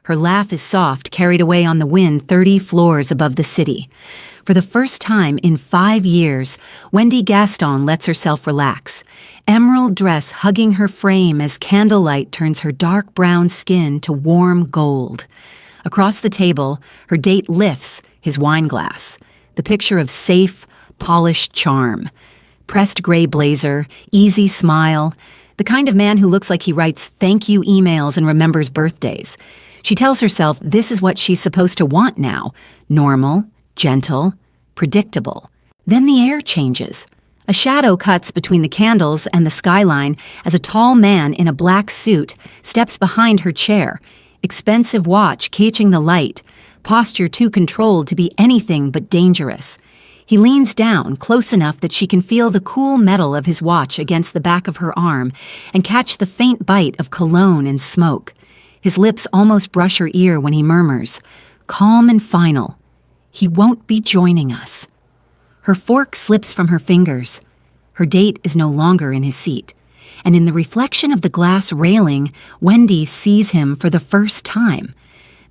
Her laugh is soft, carried away on the wind 30 floors above the city. For the first time in 5 years, Wendy Gaston lets herself relax. Emerald dress hugging her frame as candlelight turns her dark brown skin to warm gold. Across the table, her date lifts his wine glass, the picture of safe, polished charm. Pressed gray blazer, easy smile, the kind of man who looks like he writes thank you emails and remembers birthdays. She tells herself this is what she's supposed to want now: normal, gentle, predictable. Then the air changes. A shadow cuts between the candles and the skyline as a tall man in a black suit steps behind her chair, expensive watch catching the light, posture too controlled to be anything but dangerous. He leans down close enough that she can feel the cool metal of his watch against the back of her arm and catch the faint bite of cologne and smoke. His lips almost brush her ear when he murmurs, calm and final, "He won't be joining us." Her fork slips from her fingers. Her date is no longer in his seat. And in the reflection of the glass railing, Wendy sees him for the first time.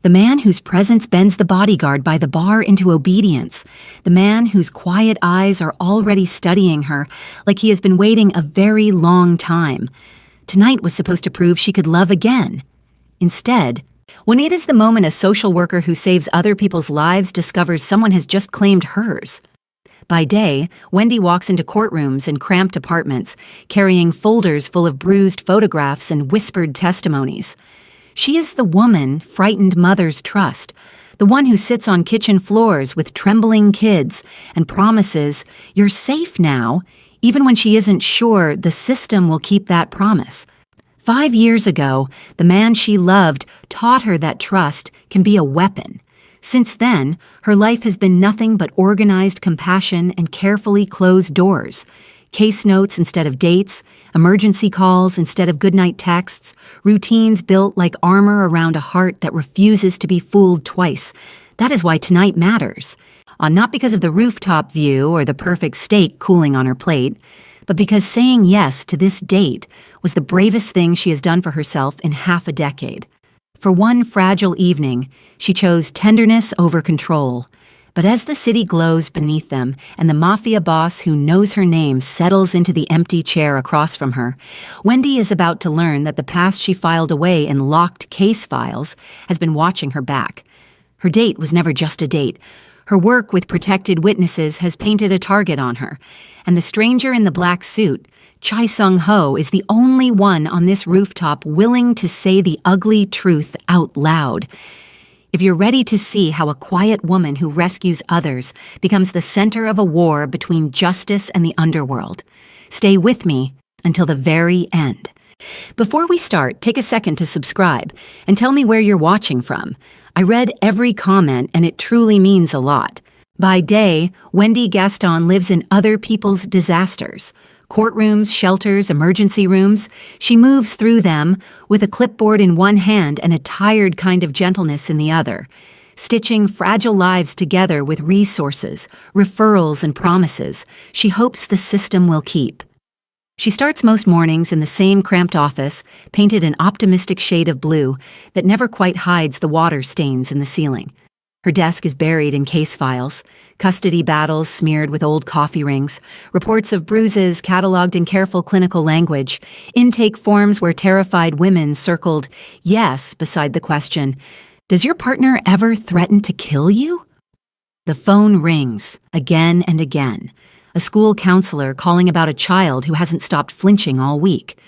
The man whose presence bends the bodyguard by the bar into obedience. The man whose quiet eyes are already studying her like he has been waiting a very long time. Tonight was supposed to prove she could love again. Instead, when it is the moment a social worker who saves other people's lives discovers someone has just claimed hers. By day, Wendy walks into courtrooms and cramped apartments, carrying folders full of bruised photographs and whispered testimonies. She is the woman frightened mothers trust, the one who sits on kitchen floors with trembling kids and promises, "You're safe now," even when she isn't sure the system will keep that promise. 5 years ago, the man she loved taught her that trust can be a weapon. Since then, her life has been nothing but organized compassion and carefully closed doors. Case notes instead of dates, emergency calls instead of goodnight texts, routines built like armor around a heart that refuses to be fooled twice. That is why tonight matters. Not because of the rooftop view or the perfect steak cooling on her plate, but because saying yes to this date was the bravest thing she has done for herself in half a decade. For one fragile evening, she chose tenderness over control. But as the city glows beneath them and the Mafia boss who knows her name settles into the empty chair across from her, Wendy is about to learn that the past she filed away in locked case files has been watching her back. Her date was never just a date. Her work with protected witnesses has painted a target on her, and the stranger in the black suit, Chai Sung-ho, is the only one on this rooftop willing to say the ugly truth out loud. If you're ready to see how a quiet woman who rescues others becomes the center of a war between justice and the underworld, stay with me until the very end. Before we start, take a second to subscribe and tell me where you're watching from. I read every comment and it truly means a lot. By day, Wendy Gaston lives in other people's disasters. Courtrooms, shelters, emergency rooms. She moves through them with a clipboard in one hand and a tired kind of gentleness in the other, stitching fragile lives together with resources, referrals, and promises she hopes the system will keep. She starts most mornings in the same cramped office, painted an optimistic shade of blue that never quite hides the water stains in the ceiling. Her desk is buried in case files, custody battles smeared with old coffee rings, reports of bruises cataloged in careful clinical language, intake forms where terrified women circled yes beside the question, "Does your partner ever threaten to kill you?" The phone rings, again and again. A school counselor calling about a child who hasn't stopped flinching all week.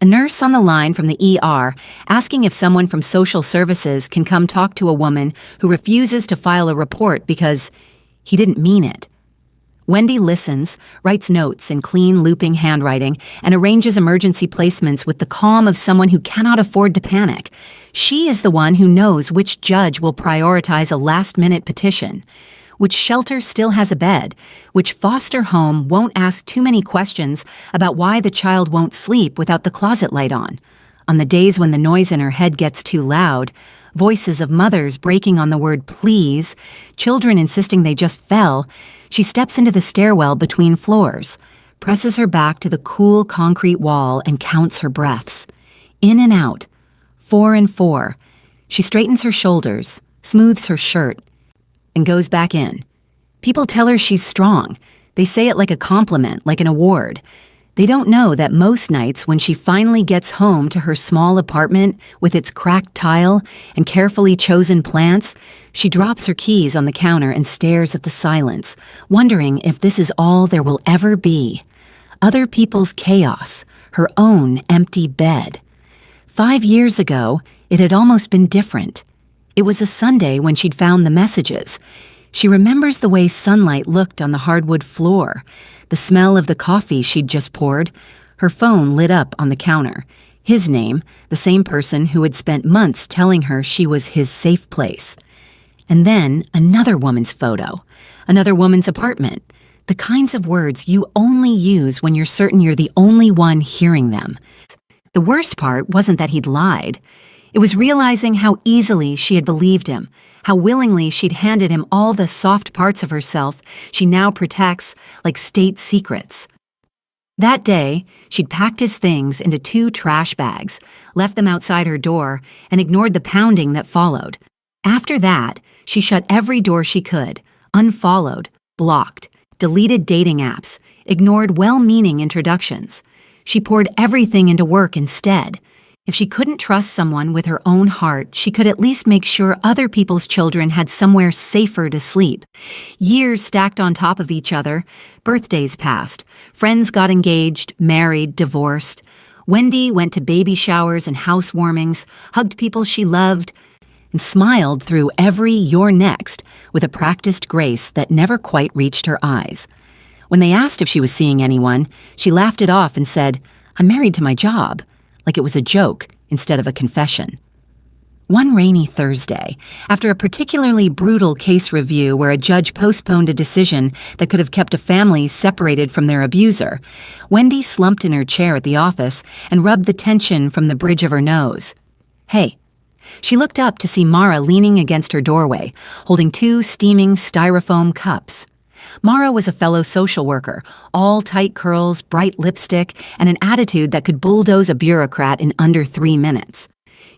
A nurse on the line from the ER asking if someone from social services can come talk to a woman who refuses to file a report because he didn't mean it. Wendy listens, writes notes in clean, looping handwriting, and arranges emergency placements with the calm of someone who cannot afford to panic. She is the one who knows which judge will prioritize a last-minute petition, which shelter still has a bed, which foster home won't ask too many questions about why the child won't sleep without the closet light on. On the days when the noise in her head gets too loud, voices of mothers breaking on the word please, children insisting they just fell, she steps into the stairwell between floors, presses her back to the cool concrete wall and counts her breaths. In and out, 4 and 4. She straightens her shoulders, smooths her shirt, and goes back in. People tell her she's strong. They say it like a compliment, like an award. They don't know that most nights when she finally gets home to her small apartment with its cracked tile and carefully chosen plants, she drops her keys on the counter and stares at the silence, wondering if this is all there will ever be. Other people's chaos, her own empty bed. 5 years ago, it had almost been different. It was a Sunday when she'd found the messages. She remembers the way sunlight looked on the hardwood floor, the smell of the coffee she'd just poured. Her phone lit up on the counter. His name, the same person who had spent months telling her she was his safe place. And then another woman's photo, another woman's apartment, the kinds of words you only use when you're certain you're the only one hearing them. The worst part wasn't that he'd lied. It was realizing how easily she had believed him, how willingly she'd handed him all the soft parts of herself she now protects like state secrets. That day, she'd packed his things into 2 trash bags, left them outside her door, and ignored the pounding that followed. After that, she shut every door she could, unfollowed, blocked, deleted dating apps, ignored well-meaning introductions. She poured everything into work instead. If she couldn't trust someone with her own heart, she could at least make sure other people's children had somewhere safer to sleep. Years stacked on top of each other, birthdays passed, friends got engaged, married, divorced. Wendy went to baby showers and housewarmings, hugged people she loved, and smiled through every "you're next" with a practiced grace that never quite reached her eyes. When they asked if she was seeing anyone, she laughed it off and said, "I'm married to my job," like it was a joke instead of a confession. One rainy Thursday, after a particularly brutal case review where a judge postponed a decision that could have kept a family separated from their abuser, Wendy slumped in her chair at the office and rubbed the tension from the bridge of her nose. "Hey." She looked up to see Mara leaning against her doorway, holding 2 steaming styrofoam cups. Mara was a fellow social worker, all tight curls, bright lipstick, and an attitude that could bulldoze a bureaucrat in under 3 minutes.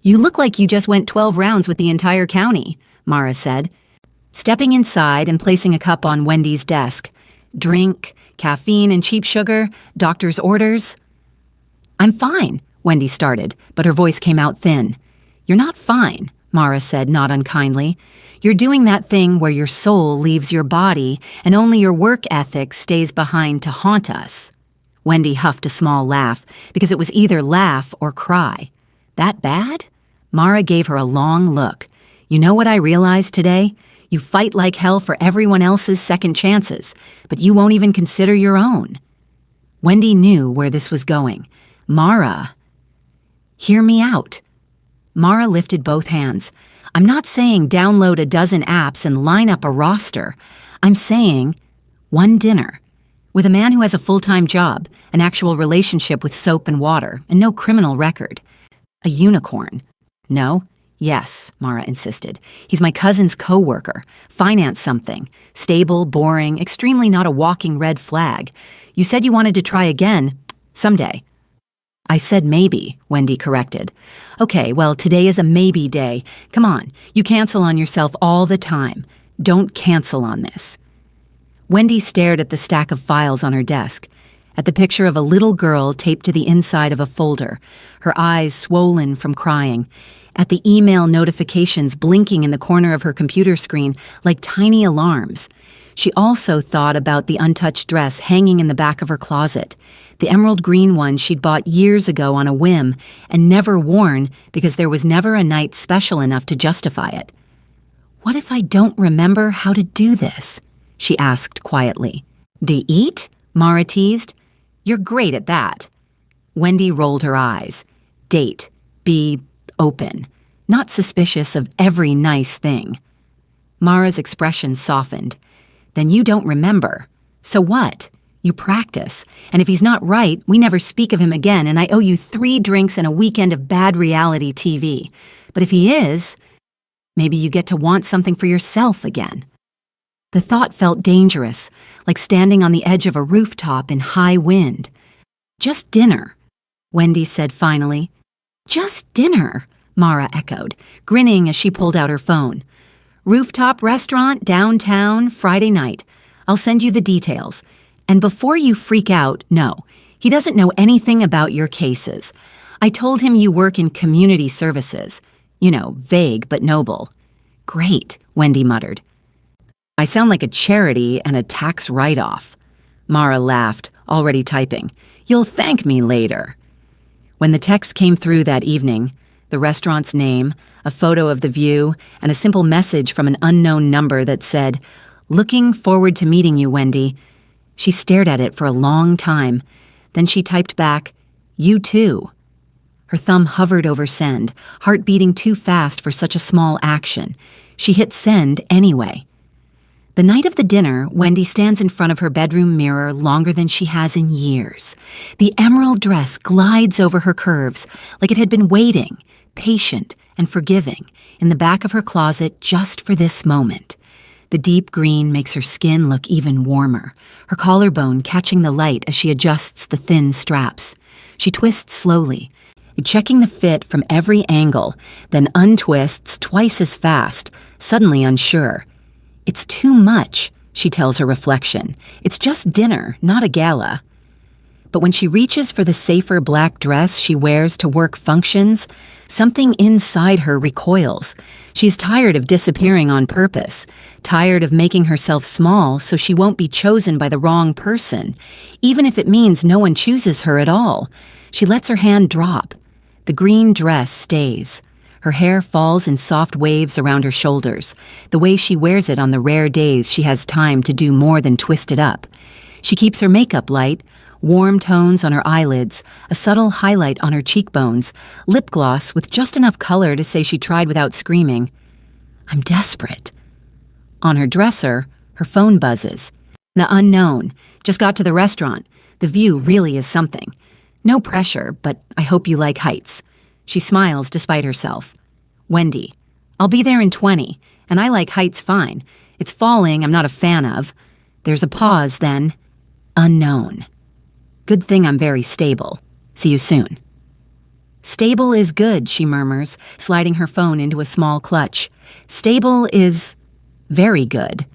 "You look like you just went 12 rounds with the entire county," Mara said, stepping inside and placing a cup on Wendy's desk. "Drink, caffeine and cheap sugar, doctor's orders." "I'm fine," Wendy started, but her voice came out thin. "You're not fine," Mara said, not unkindly. "You're doing that thing where your soul leaves your body and only your work ethic stays behind to haunt us." Wendy huffed a small laugh, because it was either laugh or cry. "That bad?" Mara gave her a long look. "You know what I realized today? You fight like hell for everyone else's second chances, but you won't even consider your own." Wendy knew where this was going. Mara. "Hear me out." Mara lifted both hands. "I'm not saying download a dozen apps and line up a roster. I'm saying 1 dinner. With a man who has a full-time job, an actual relationship with soap and water, and no criminal record. A unicorn." "No?" "Yes," Mara insisted. "He's my cousin's co-worker. Finance something. Stable, boring, extremely not a walking red flag. You said you wanted to try again someday." "I said maybe," Wendy corrected. "Okay, well, today is a maybe day. Come on, you cancel on yourself all the time. Don't cancel on this." Wendy stared at the stack of files on her desk, at the picture of a little girl taped to the inside of a folder, her eyes swollen from crying, at the email notifications blinking in the corner of her computer screen like tiny alarms. She also thought about the untouched dress hanging in the back of her closet, the emerald green one she'd bought years ago on a whim and never worn because there was never a night special enough to justify it. "What if I don't remember how to do this?" she asked quietly. "Do you eat?" Mara teased. "You're great at that." Wendy rolled her eyes. "Date. Be open. Not suspicious of every nice thing." Mara's expression softened. "Then you don't remember. So what? You practice. And if he's not right, we never speak of him again, and I owe you 3 drinks and a weekend of bad reality TV. But if he is, maybe you get to want something for yourself again." The thought felt dangerous, like standing on the edge of a rooftop in high wind. "Just dinner," Wendy said finally. "Just dinner," Mara echoed, grinning as she pulled out her phone. "Rooftop restaurant, downtown, Friday night. I'll send you the details. And before you freak out, no, he doesn't know anything about your cases. I told him you work in community services. You know, vague but noble." "Great," Wendy muttered. "I sound like a charity and a tax write-off." Mara laughed, already typing. "You'll thank me later." When the text came through that evening, the restaurant's name, a photo of the view, and a simple message from an unknown number that said, "Looking forward to meeting you, Wendy," she stared at it for a long time. Then she typed back, "You too." Her thumb hovered over send, heart beating too fast for such a small action. She hit send anyway. The night of the dinner, Wendy stands in front of her bedroom mirror longer than she has in years. The emerald dress glides over her curves like it had been waiting, patient and forgiving, in the back of her closet just for this moment. The deep green makes her skin look even warmer, her collarbone catching the light as she adjusts the thin straps. She twists slowly, checking the fit from every angle, then untwists twice as fast, suddenly unsure. "It's too much," she tells her reflection. "It's just dinner, not a gala." But when she reaches for the safer black dress she wears to work functions, something inside her recoils. She's tired of disappearing on purpose, tired of making herself small so she won't be chosen by the wrong person, even if it means no one chooses her at all. She lets her hand drop. The green dress stays. Her hair falls in soft waves around her shoulders, the way she wears it on the rare days she has time to do more than twist it up. She keeps her makeup light, warm tones on her eyelids, a subtle highlight on her cheekbones, lip gloss with just enough color to say she tried without screaming. "I'm desperate." On her dresser, her phone buzzes. "The unknown. Just got to the restaurant. The view really is something. No pressure, but I hope you like heights." She smiles despite herself. "Wendy, I'll be there in 20, and I like heights fine. It's falling I'm not a fan of." There's a pause, then, "Unknown. Good thing I'm very stable. See you soon." "Stable is good," she murmurs, sliding her phone into a small clutch. "Stable is very good."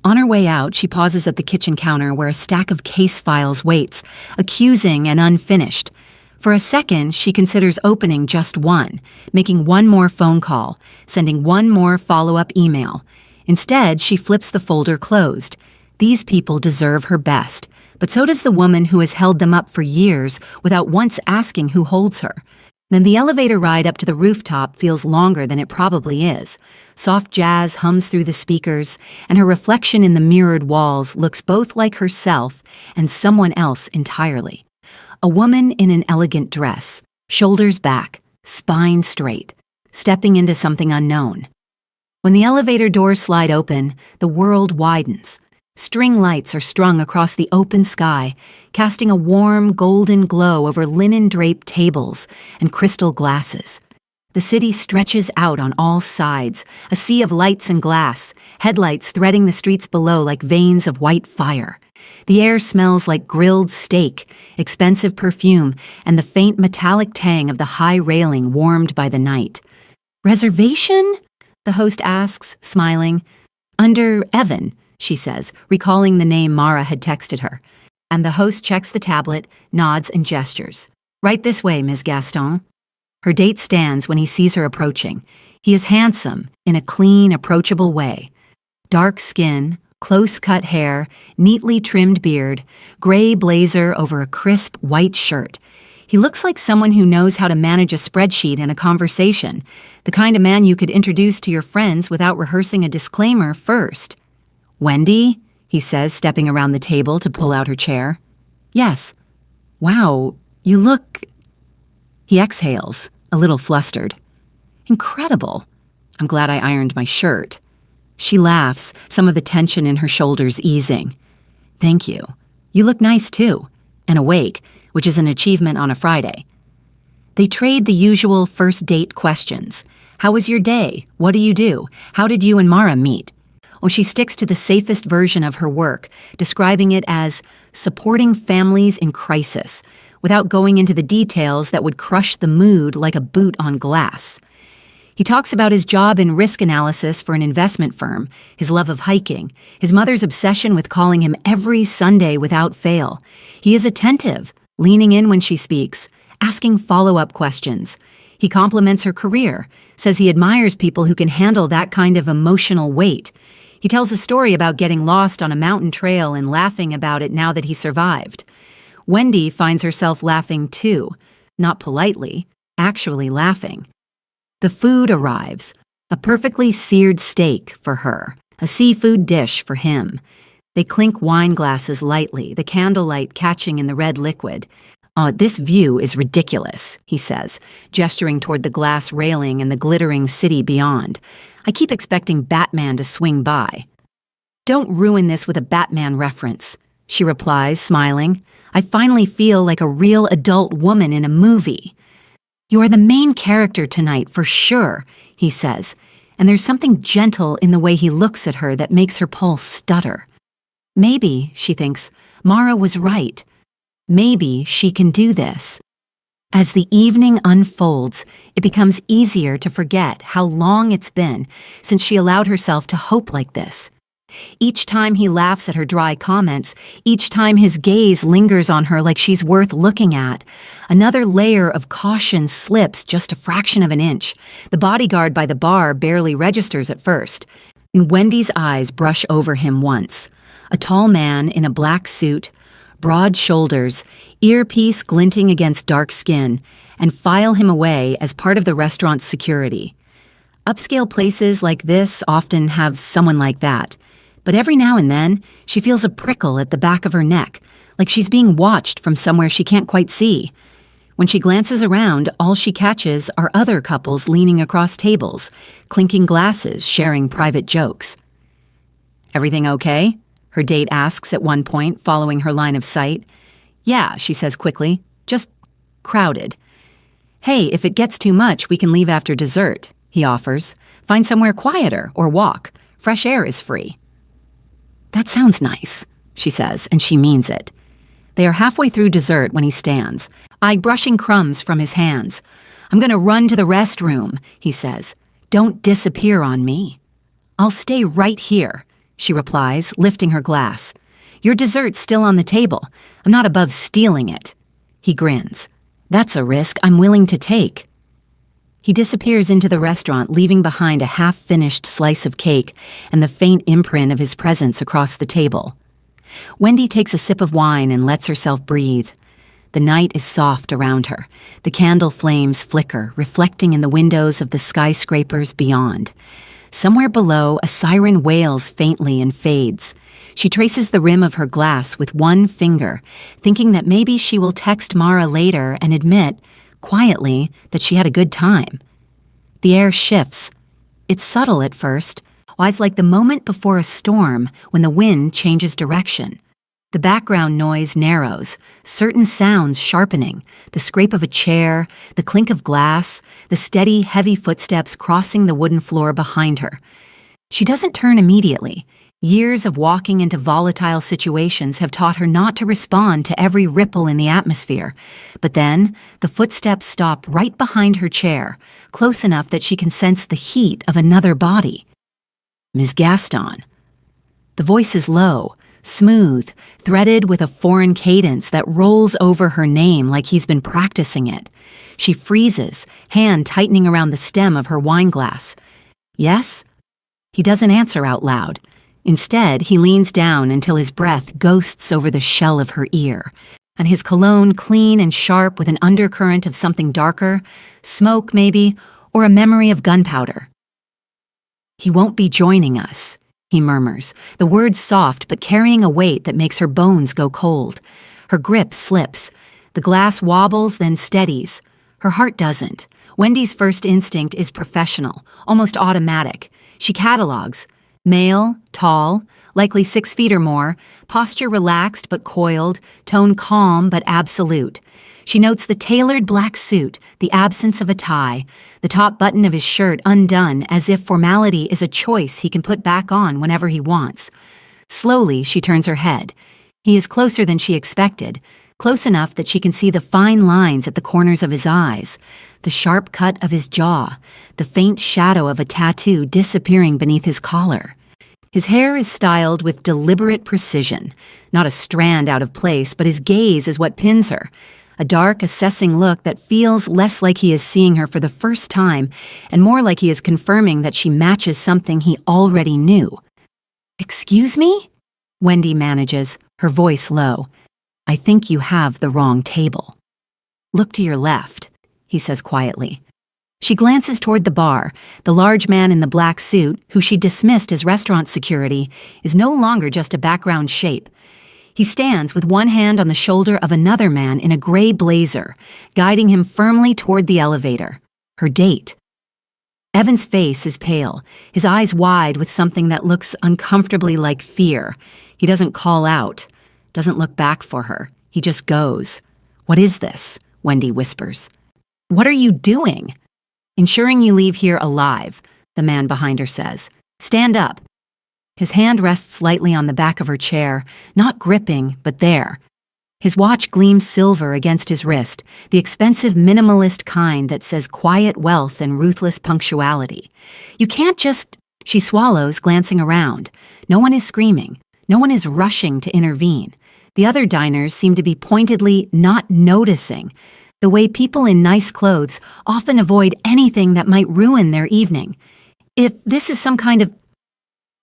On her way out, she pauses at the kitchen counter where a stack of case files waits, accusing and unfinished. For a second, she considers opening just one, making one more phone call, sending one more follow-up email. Instead, she flips the folder closed. These people deserve her best, but so does the woman who has held them up for years without once asking who holds her. Then the elevator ride up to the rooftop feels longer than it probably is. Soft jazz hums through the speakers, and her reflection in the mirrored walls looks both like herself and someone else entirely. A woman in an elegant dress, shoulders back, spine straight, stepping into something unknown. When the elevator doors slide open, the world widens. String lights are strung across the open sky, casting a warm, golden glow over linen-draped tables and crystal glasses. The city stretches out on all sides, a sea of lights and glass, headlights threading the streets below like veins of white fire. The air smells like grilled steak, expensive perfume, and the faint metallic tang of the high railing warmed by the night. "Reservation?" the host asks, smiling. "Under Evan," she says, recalling the name Mara had texted her. And the host checks the tablet, nods and gestures. "Right this way, Ms. Gaston." Her date stands when he sees her approaching. He is handsome, in a clean, approachable way. Dark skin, close-cut hair, neatly trimmed beard, gray blazer over a crisp white shirt. He looks like someone who knows how to manage a spreadsheet in a conversation, the kind of man you could introduce to your friends without rehearsing a disclaimer first. "Wendy?" he says, stepping around the table to pull out her chair. "Yes." "Wow, you look..." He exhales, a little flustered. "Incredible. I'm glad I ironed my shirt." She laughs, some of the tension in her shoulders easing. "Thank you. You look nice, too. And awake, which is an achievement on a Friday." They trade the usual first date questions. "How was your day? What do you do? How did you and Mara meet?" Or she sticks to the safest version of her work, describing it as supporting families in crisis, without going into the details that would crush the mood like a boot on glass. He talks about his job in risk analysis for an investment firm, his love of hiking, his mother's obsession with calling him every Sunday without fail. He is attentive, leaning in when she speaks, asking follow-up questions. He compliments her career, says he admires people who can handle that kind of emotional weight. He tells a story about getting lost on a mountain trail and laughing about it now that he survived. Wendy finds herself laughing too, not politely, actually laughing. The food arrives, a perfectly seared steak for her, a seafood dish for him. They clink wine glasses lightly, the candlelight catching in the red liquid. This view is ridiculous, he says, gesturing toward the glass railing and the glittering city beyond. I keep expecting Batman to swing by. Don't ruin this with a Batman reference, she replies, smiling. I finally feel like a real adult woman in a movie. You are the main character tonight, for sure, he says, and there's something gentle in the way he looks at her that makes her pulse stutter. Maybe, she thinks, Mara was right. Maybe she can do this. As the evening unfolds, it becomes easier to forget how long it's been since she allowed herself to hope like this. Each time he laughs at her dry comments, each time his gaze lingers on her like she's worth looking at, another layer of caution slips just a fraction of an inch. The bodyguard by the bar barely registers at first, and Wendy's eyes brush over him once. A tall man in a black suit, broad shoulders, earpiece glinting against dark skin, and file him away as part of the restaurant's security. Upscale places like this often have someone like that. But every now and then, she feels a prickle at the back of her neck, like she's being watched from somewhere she can't quite see. When she glances around, all she catches are other couples leaning across tables, clinking glasses, sharing private jokes. Everything okay? Her date asks at one point, following her line of sight. Yeah, she says quickly, just crowded. Hey, if it gets too much, we can leave after dessert, he offers. Find somewhere quieter or walk. Fresh air is free. That sounds nice, she says, and she means it. They are halfway through dessert when he stands, brushing crumbs from his hands. I'm going to run to the restroom, he says. Don't disappear on me. I'll stay right here, she replies, lifting her glass. Your dessert's still on the table. I'm not above stealing it. He grins. That's a risk I'm willing to take. He disappears into the restaurant, leaving behind a half-finished slice of cake and the faint imprint of his presence across the table. Wendy takes a sip of wine and lets herself breathe. The night is soft around her. The candle flames flicker, reflecting in the windows of the skyscrapers beyond. Somewhere below, a siren wails faintly and fades. She traces the rim of her glass with one finger, thinking that maybe she will text Mara later and admit, quietly, that she had a good time. The air shifts. It's subtle at first, wise like the moment before a storm when the wind changes direction. The background noise narrows, certain sounds sharpening, the scrape of a chair, the clink of glass, the steady, heavy footsteps crossing the wooden floor behind her. She doesn't turn immediately. Years of walking into volatile situations have taught her not to respond to every ripple in the atmosphere. But then, the footsteps stop right behind her chair, close enough that she can sense the heat of another body. Ms. Gaston. The voice is low, smooth, threaded with a foreign cadence that rolls over her name like he's been practicing it. She freezes, hand tightening around the stem of her wine glass. Yes? He doesn't answer out loud. Instead, he leans down until his breath ghosts over the shell of her ear, and his cologne clean and sharp with an undercurrent of something darker, smoke maybe, or a memory of gunpowder. He won't be joining us, he murmurs, the words soft but carrying a weight that makes her bones go cold. Her grip slips. The glass wobbles, then steadies. Her heart doesn't. Wendy's first instinct is professional, almost automatic. She catalogs. Male, tall, likely 6 feet or more, posture relaxed but coiled, tone calm but absolute. She notes the tailored black suit, the absence of a tie, the top button of his shirt undone as if formality is a choice he can put back on whenever he wants. Slowly, she turns her head. He is closer than she expected, close enough that she can see the fine lines at the corners of his eyes, the sharp cut of his jaw, the faint shadow of a tattoo disappearing beneath his collar. His hair is styled with deliberate precision, not a strand out of place, but his gaze is what pins her, a dark, assessing look that feels less like he is seeing her for the first time and more like he is confirming that she matches something he already knew. "Excuse me?" Wendy manages, her voice low. "I think you have the wrong table." "Look to your left," he says quietly. She glances toward the bar. The large man in the black suit, who she dismissed as restaurant security, is no longer just a background shape. He stands with one hand on the shoulder of another man in a gray blazer, guiding him firmly toward the elevator. Her date. Evan's face is pale, his eyes wide with something that looks uncomfortably like fear. He doesn't call out, doesn't look back for her. He just goes. "What is this?" Wendy whispers. "What are you doing?" "Ensuring you leave here alive," the man behind her says. "Stand up." His hand rests lightly on the back of her chair, not gripping, but there. His watch gleams silver against his wrist, the expensive minimalist kind that says quiet wealth and ruthless punctuality. "You can't just—" She swallows, glancing around. No one is screaming. No one is rushing to intervene. The other diners seem to be pointedly not noticing, the way people in nice clothes often avoid anything that might ruin their evening. If this is some kind of—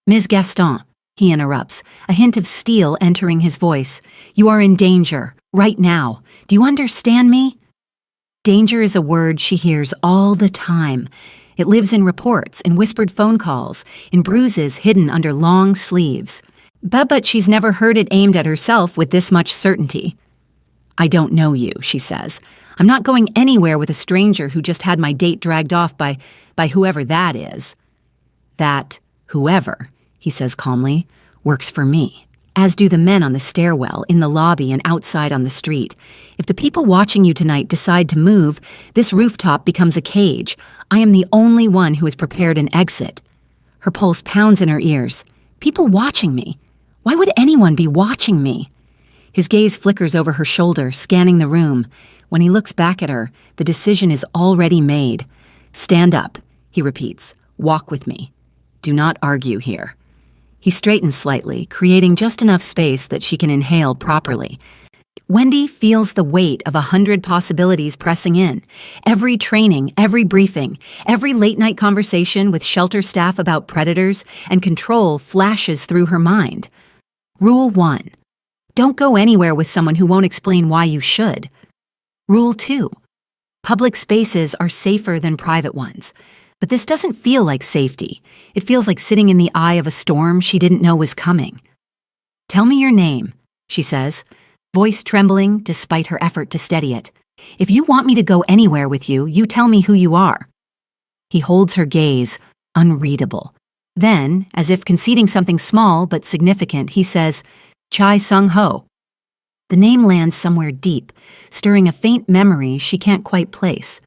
"Ms. Gaston," he interrupts, a hint of steel entering his voice. "You are in danger, right now. Do you understand me?" Danger is a word she hears all the time. It lives in reports, in whispered phone calls, in bruises hidden under long sleeves. But she's never heard it aimed at herself with this much certainty. "I don't know you," she says. "I'm not going anywhere with a stranger who just had my date dragged off by whoever that is." "That whoever," he says calmly, "works for me, as do the men on the stairwell, in the lobby, and outside on the street. If the people watching you tonight decide to move, this rooftop becomes a cage. I am the only one who has prepared an exit." Her pulse pounds in her ears. People watching me? Why would anyone be watching me? His gaze flickers over her shoulder, scanning the room. When he looks back at her, the decision is already made. "Stand up," he repeats. "Walk with me. Do not argue here." He straightens slightly, creating just enough space that she can inhale properly. Wendy feels the weight of 100 possibilities pressing in. Every training, every briefing, every late-night conversation with shelter staff about predators and control flashes through her mind. Rule 1. Don't go anywhere with someone who won't explain why you should. Rule 2. Public spaces are safer than private ones. But this doesn't feel like safety. It feels like sitting in the eye of a storm she didn't know was coming. "Tell me your name," she says, voice trembling despite her effort to steady it. "If you want me to go anywhere with you, you tell me who you are." He holds her gaze, unreadable. Then, as if conceding something small but significant, he says, "Chai Sung-ho." The name lands somewhere deep, stirring a faint memory she can't quite place.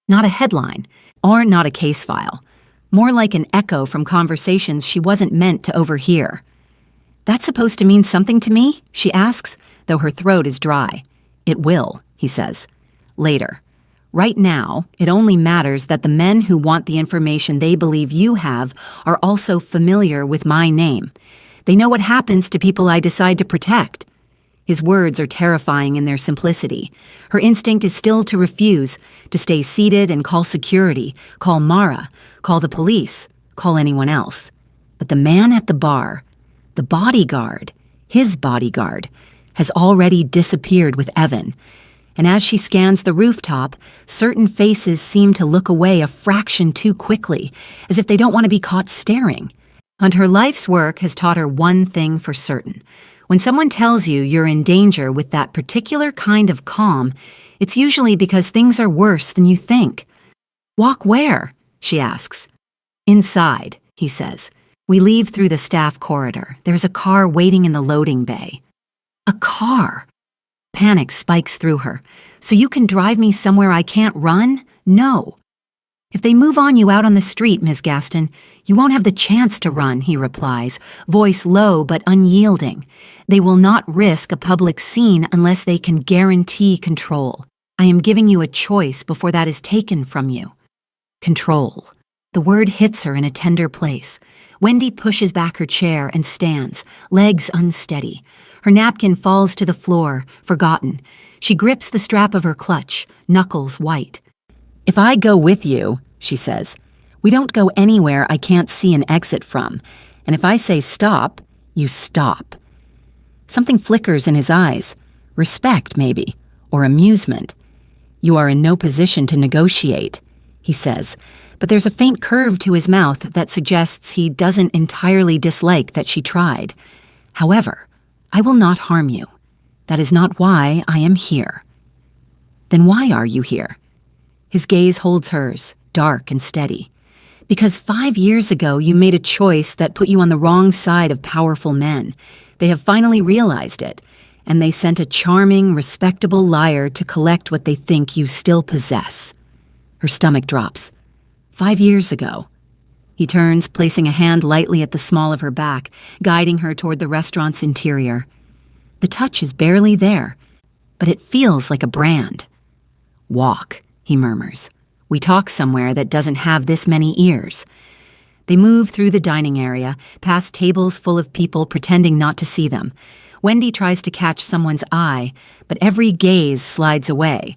Not a headline, or not a case file. More like an echo from conversations she wasn't meant to overhear. "That's supposed to mean something to me?" she asks, though her throat is dry. "It will," he says. "Later. Right now, it only matters that the men who want the information they believe you have are also familiar with my name. They know what happens to people I decide to protect." His words are terrifying in their simplicity. Her instinct is still to refuse, to stay seated and call security, call Mara, call the police, call anyone else. But the man at the bar, the bodyguard, his bodyguard, has already disappeared with Evan. And as she scans the rooftop, certain faces seem to look away a fraction too quickly, as if they don't want to be caught staring. And her life's work has taught her one thing for certain. When someone tells you you're in danger with that particular kind of calm, it's usually because things are worse than you think. "Walk where?" she asks. "Inside," he says. "We leave through the staff corridor. There's a car waiting in the loading bay." A car! Panic spikes through her. "So you can drive me somewhere I can't run? No." If they move on you out on the street, Miss Gaston, you won't have the chance to run, he replies, voice low but unyielding. They will not risk a public scene unless they can guarantee control. I am giving you a choice before that is taken from you. Control. The word hits her in a tender place. Wendy pushes back her chair and stands, legs unsteady. Her napkin falls to the floor, forgotten. She grips the strap of her clutch, knuckles white. If I go with you, she says, we don't go anywhere I can't see an exit from. And if I say stop, you stop. Something flickers in his eyes. Respect, maybe, or amusement. You are in no position to negotiate, he says, but there's a faint curve to his mouth that suggests he doesn't entirely dislike that she tried. However, I will not harm you. That is not why I am here. Then why are you here? His gaze holds hers, dark and steady. Because 5 years ago you made a choice that put you on the wrong side of powerful men. They have finally realized it, and they sent a charming, respectable liar to collect what they think you still possess. Her stomach drops. 5 years ago. He turns, placing a hand lightly at the small of her back, guiding her toward the restaurant's interior. The touch is barely there, but it feels like a brand. Walk, he murmurs. We talk somewhere that doesn't have this many ears. They move through the dining area, past tables full of people pretending not to see them. Wendy tries to catch someone's eye, but every gaze slides away.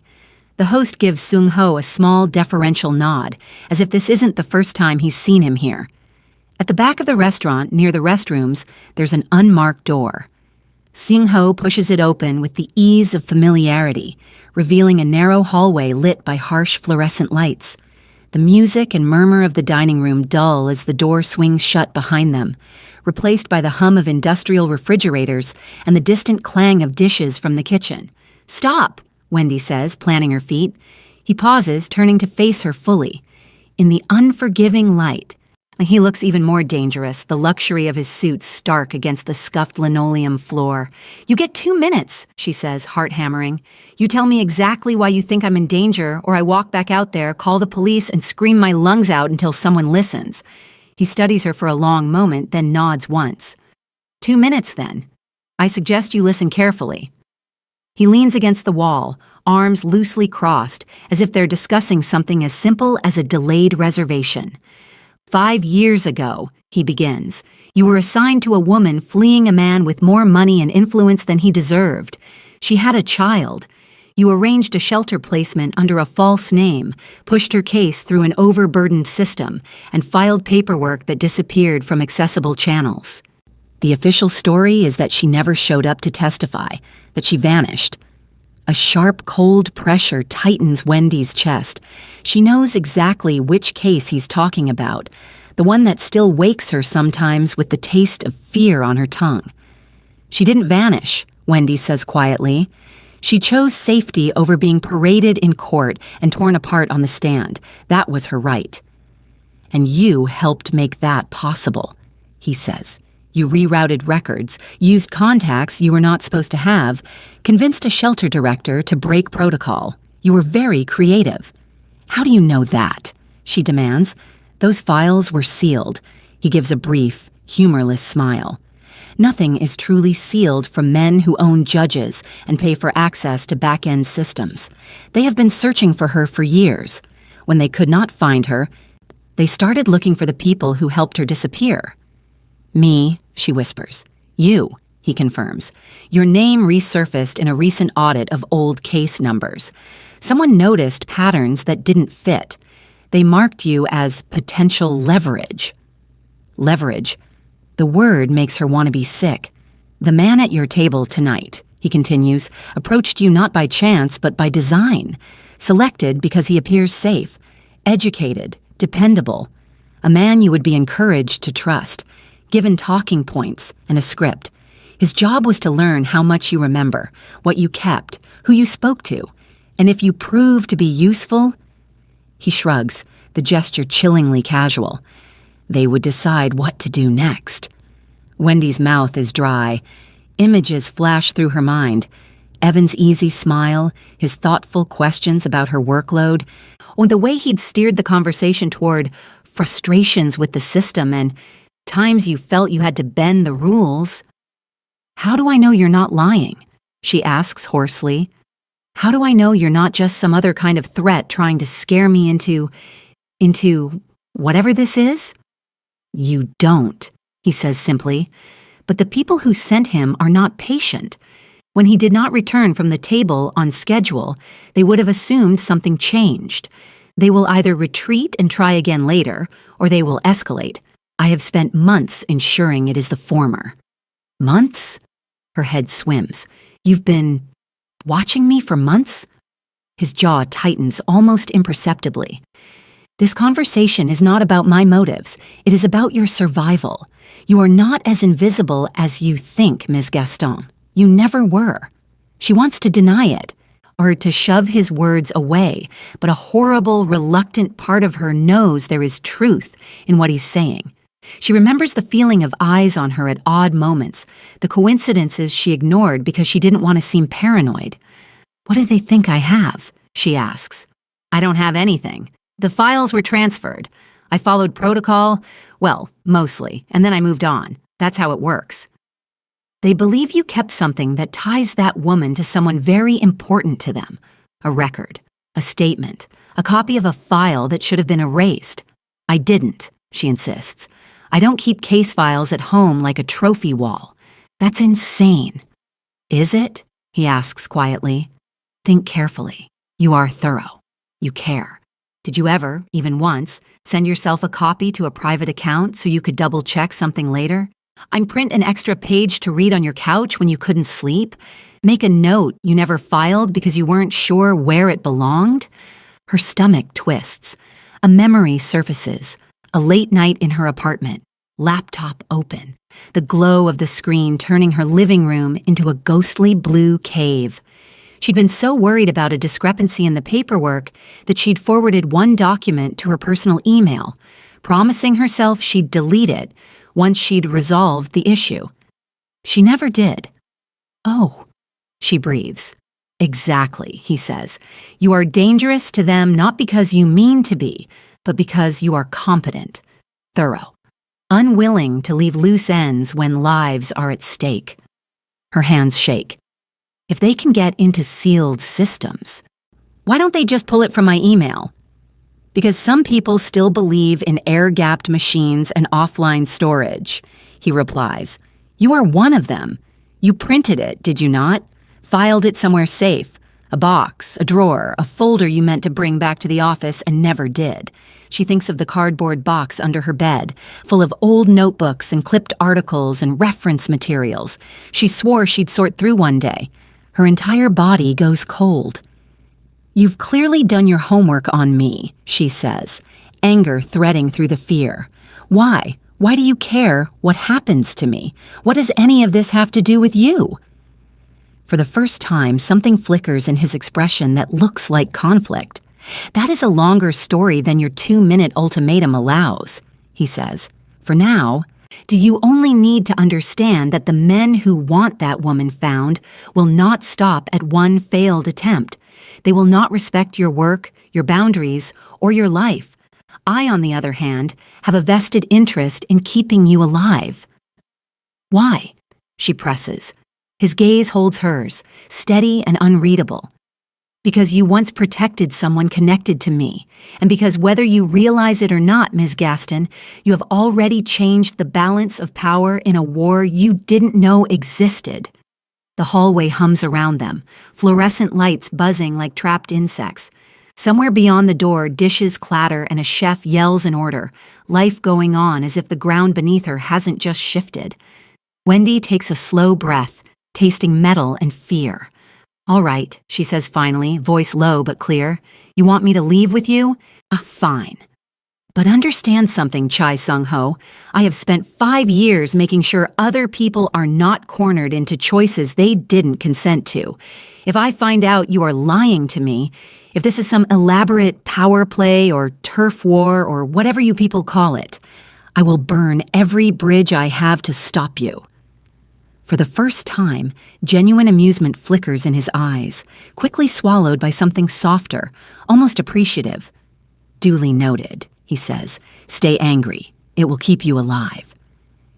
The host gives Seung-ho a small, deferential nod, as if this isn't the first time he's seen him here. At the back of the restaurant, near the restrooms, there's an unmarked door. Seung-ho pushes it open with the ease of familiarity, revealing a narrow hallway lit by harsh fluorescent lights. The music and murmur of the dining room dull as the door swings shut behind them, replaced by the hum of industrial refrigerators and the distant clang of dishes from the kitchen. "Stop," Wendy says, planting her feet. He pauses, turning to face her fully. In the unforgiving light, he looks even more dangerous, the luxury of his suit stark against the scuffed linoleum floor. "You get 2 minutes," she says, heart hammering. "You tell me exactly why you think I'm in danger, or I walk back out there, call the police, and scream my lungs out until someone listens." He studies her for a long moment, then nods once. 2 minutes, then. I suggest you listen carefully. He leans against the wall, arms loosely crossed, as if they're discussing something as simple as a delayed reservation. 5 years ago, he begins, you were assigned to a woman fleeing a man with more money and influence than he deserved. She had a child. You arranged a shelter placement under a false name, pushed her case through an overburdened system, and filed paperwork that disappeared from accessible channels. The official story is that she never showed up to testify, that she vanished. A sharp, cold pressure tightens Wendy's chest. She knows exactly which case he's talking about, the one that still wakes her sometimes with the taste of fear on her tongue. She didn't vanish, Wendy says quietly. She chose safety over being paraded in court and torn apart on the stand. That was her right. And you helped make that possible, he says. You rerouted records, used contacts you were not supposed to have, convinced a shelter director to break protocol. You were very creative. How do you know that? She demands. Those files were sealed. He gives a brief, humorless smile. Nothing is truly sealed from men who own judges and pay for access to back-end systems. They have been searching for her for years. When they could not find her, they started looking for the people who helped her disappear. Me, she whispers. You, he confirms. Your name resurfaced in a recent audit of old case numbers. Someone noticed patterns that didn't fit. They marked you as potential leverage. Leverage. The word makes her want to be sick. The man at your table tonight, he continues, approached you not by chance but by design. Selected because he appears safe, educated, dependable. A man you would be encouraged to trust. Given talking points and a script. His job was to learn how much you remember, what you kept, who you spoke to, and if you prove to be useful. He shrugs, the gesture chillingly casual. They would decide what to do next. Wendy's mouth is dry. Images flash through her mind. Evan's easy smile, his thoughtful questions about her workload, or the way he'd steered the conversation toward frustrations with the system and times you felt you had to bend the rules. "How do I know you're not lying?" she asks hoarsely. "How do I know you're not just some other kind of threat trying to scare me into whatever this is?" "You don't," he says simply. But the people who sent him are not patient. When he did not return from the table on schedule, they would have assumed something changed. They will either retreat and try again later, or they will escalate. I have spent months ensuring it is the former. Months? Her head swims. You've been watching me for months? His jaw tightens almost imperceptibly. This conversation is not about my motives. It is about your survival. You are not as invisible as you think, Ms. Gaston. You never were. She wants to deny it, or to shove his words away, but a horrible, reluctant part of her knows there is truth in what he's saying. She remembers the feeling of eyes on her at odd moments, the coincidences she ignored because she didn't want to seem paranoid. "What do they think I have?" she asks. "I don't have anything. The files were transferred. I followed protocol, well, mostly, and then I moved on. That's how it works." They believe you kept something that ties that woman to someone very important to them. A record, a statement, a copy of a file that should have been erased. "I didn't," she insists. "I don't keep case files at home like a trophy wall. That's insane." "Is it?" he asks quietly. "Think carefully. You are thorough. You care. Did you ever, even once, send yourself a copy to a private account so you could double-check something later? Print an extra page to read on your couch when you couldn't sleep? Make a note you never filed because you weren't sure where it belonged?" Her stomach twists. A memory surfaces. A late night in her apartment. Laptop open. The glow of the screen turning her living room into a ghostly blue cave. She'd been so worried about a discrepancy in the paperwork that she'd forwarded one document to her personal email, promising herself she'd delete it once she'd resolved the issue. She never did. "Oh," she breathes. "Exactly," he says. "You are dangerous to them not because you mean to be, but because you are competent, thorough, unwilling to leave loose ends when lives are at stake." Her hands shake. If they can get into sealed systems, why don't they just pull it from my email? Because some people still believe in air-gapped machines and offline storage, he replies. You are one of them. You printed it, did you not? Filed it somewhere safe. A box, a drawer, a folder you meant to bring back to the office and never did. She thinks of the cardboard box under her bed, full of old notebooks and clipped articles and reference materials. She swore she'd sort through one day. Her entire body goes cold. "You've clearly done your homework on me," she says, anger threading through the fear. "Why? Why do you care what happens to me? What does any of this have to do with you?" For the first time, something flickers in his expression that looks like conflict. "That is a longer story than your 2-minute ultimatum allows," he says. "For now, do you only need to understand that the men who want that woman found will not stop at one failed attempt. They will not respect your work, your boundaries, or your life. I, on the other hand, have a vested interest in keeping you alive." "Why?" she presses. His gaze holds hers, steady and unreadable. "Because you once protected someone connected to me, and because whether you realize it or not, Ms. Gaston, you have already changed the balance of power in a war you didn't know existed." The hallway hums around them, fluorescent lights buzzing like trapped insects. Somewhere beyond the door, dishes clatter and a chef yells an order, life going on as if the ground beneath her hasn't just shifted. Wendy takes a slow breath, tasting metal and fear. "All right," she says finally, voice low but clear. "You want me to leave with you? Fine. But understand something, Chai Sung-ho. I have spent 5 years making sure other people are not cornered into choices they didn't consent to. If I find out you are lying to me, if this is some elaborate power play or turf war or whatever you people call it, I will burn every bridge I have to stop you." For the first time, genuine amusement flickers in his eyes, quickly swallowed by something softer, almost appreciative. "Duly noted," he says. "Stay angry. It will keep you alive."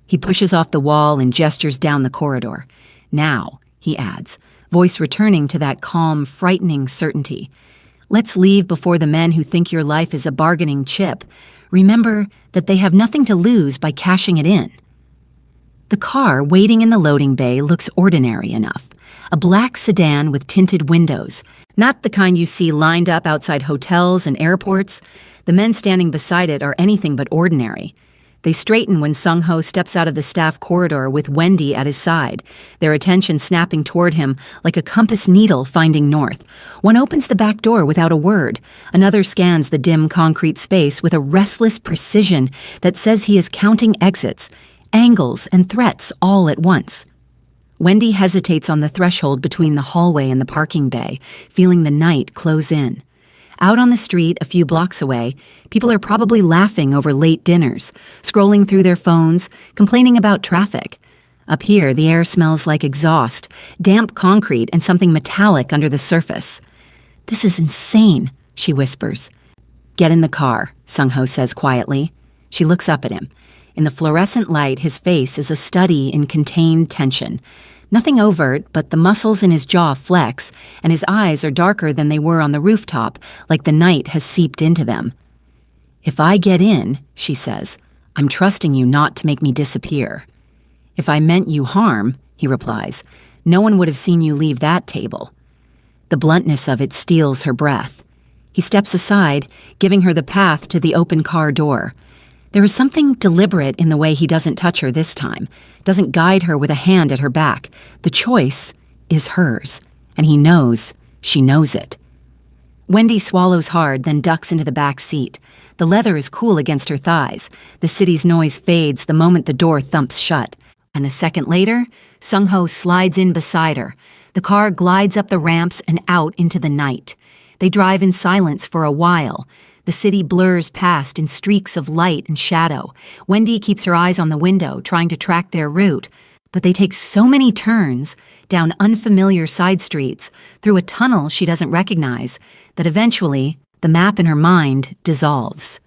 He pushes off the wall and gestures down the corridor. "Now," he adds, voice returning to that calm, frightening certainty. "Let's leave before the men who think your life is a bargaining chip remember that they have nothing to lose by cashing it in." The car waiting in the loading bay looks ordinary enough. A black sedan with tinted windows, not the kind you see lined up outside hotels and airports. The men standing beside it are anything but ordinary. They straighten when Sung-ho steps out of the staff corridor with Wendy at his side, their attention snapping toward him like a compass needle finding north. One opens the back door without a word. Another scans the dim concrete space with a restless precision that says he is counting exits, angles and threats all at once. Wendy hesitates on the threshold between the hallway and the parking bay, feeling the night close in. Out on the street, a few blocks away, people are probably laughing over late dinners, scrolling through their phones, complaining about traffic. Up here, the air smells like exhaust, damp concrete, and something metallic under the surface. "This is insane," she whispers. "Get in the car," Sung-ho says quietly. She looks up at him. In the fluorescent light, his face is a study in contained tension. Nothing overt, but the muscles in his jaw flex, and his eyes are darker than they were on the rooftop, like the night has seeped into them. "If I get in," she says, "I'm trusting you not to make me disappear." "If I meant you harm," he replies, "no one would have seen you leave that table." The bluntness of it steals her breath. He steps aside, giving her the path to the open car door. There is something deliberate in the way he doesn't touch her this time, doesn't guide her with a hand at her back. The choice is hers, and he knows she knows it. Wendy swallows hard, then ducks into the back seat. The leather is cool against her thighs. The city's noise fades the moment the door thumps shut. And a second later, Sung-ho slides in beside her. The car glides up the ramps and out into the night. They drive in silence for a while. The city blurs past in streaks of light and shadow. Wendy keeps her eyes on the window, trying to track their route. But they take so many turns, down unfamiliar side streets, through a tunnel she doesn't recognize, that eventually the map in her mind dissolves.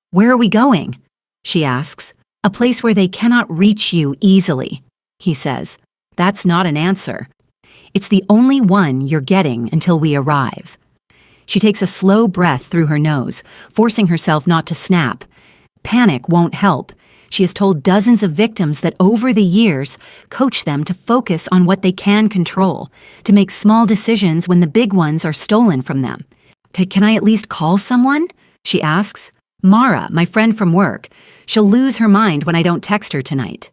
"Where are we going?" she asks. "A place where they cannot reach you easily," he says. "That's not an answer. It's the only one you're getting until we arrive." She takes a slow breath through her nose, forcing herself not to snap. Panic won't help. She has told dozens of victims that over the years, coach them to focus on what they can control, to make small decisions when the big ones are stolen from them. "Can I at least call someone?" she asks. "Mara, my friend from work. She'll lose her mind when I don't text her tonight."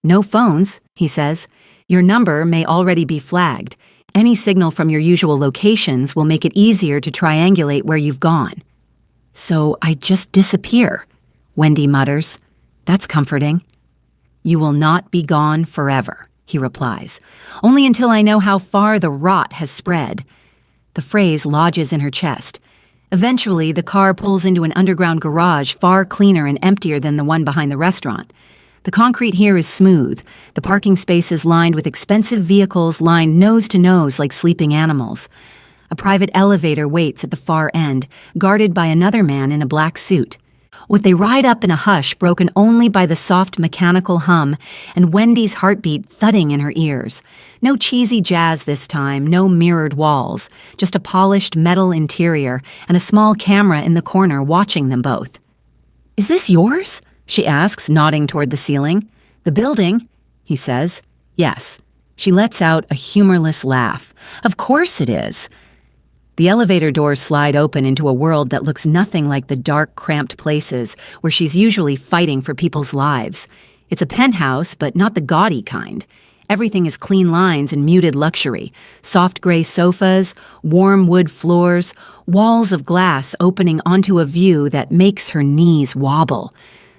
"No phones," he says. "Your number may already be flagged. Any signal from your usual locations will make it easier to triangulate where you've gone." "So I just disappear," Wendy mutters. "That's comforting." "You will not be gone forever," he replies. "Only until I know how far the rot has spread." The phrase lodges in her chest. Eventually, the car pulls into an underground garage far cleaner and emptier than the one behind the restaurant. The concrete here is smooth. The parking space is lined with expensive vehicles lined nose to nose like sleeping animals. A private elevator waits at the far end, guarded by another man in a black suit. What they ride up in a hush broken only by the soft mechanical hum and Wendy's heartbeat thudding in her ears. No cheesy jazz this time, no mirrored walls, just a polished metal interior and a small camera in the corner watching them both. "Is this yours?" she asks, nodding toward the ceiling. "The building," he says. "Yes." She lets out a humorless laugh. "Of course it is." The elevator doors slide open into a world that looks nothing like the dark, cramped places where she's usually fighting for people's lives. It's a penthouse, but not the gaudy kind. Everything is clean lines and muted luxury. Soft gray sofas, warm wood floors, walls of glass opening onto a view that makes her knees wobble.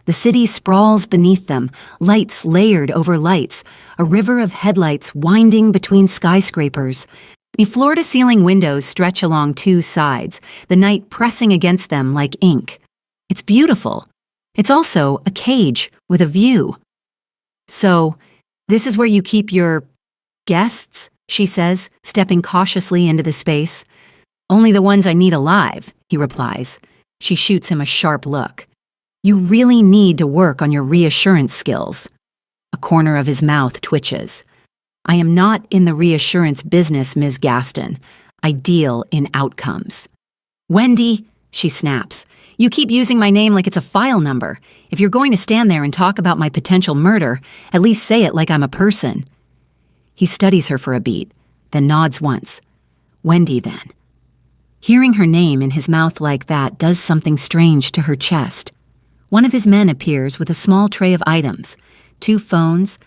The city sprawls beneath them, lights layered over lights, a river of headlights winding between skyscrapers. The floor-to-ceiling windows stretch along two sides, the night pressing against them like ink. It's beautiful. It's also a cage with a view. "So, This is where you keep your guests, she says, stepping cautiously into the space. Only the ones I need alive, he replies. She shoots him a sharp look. You really need to work on your reassurance skills. A corner of his mouth twitches. I am not in the reassurance business, Ms. Gaston. I deal in outcomes. Wendy, she snaps, you keep using my name like it's a file number. If you're going to stand there and talk about my potential murder, at least say it like I'm a person. He studies her for a beat, then nods once. Wendy, then. Hearing her name in his mouth like that does something strange to her chest. One of his men appears with a small tray of items, 2 phones,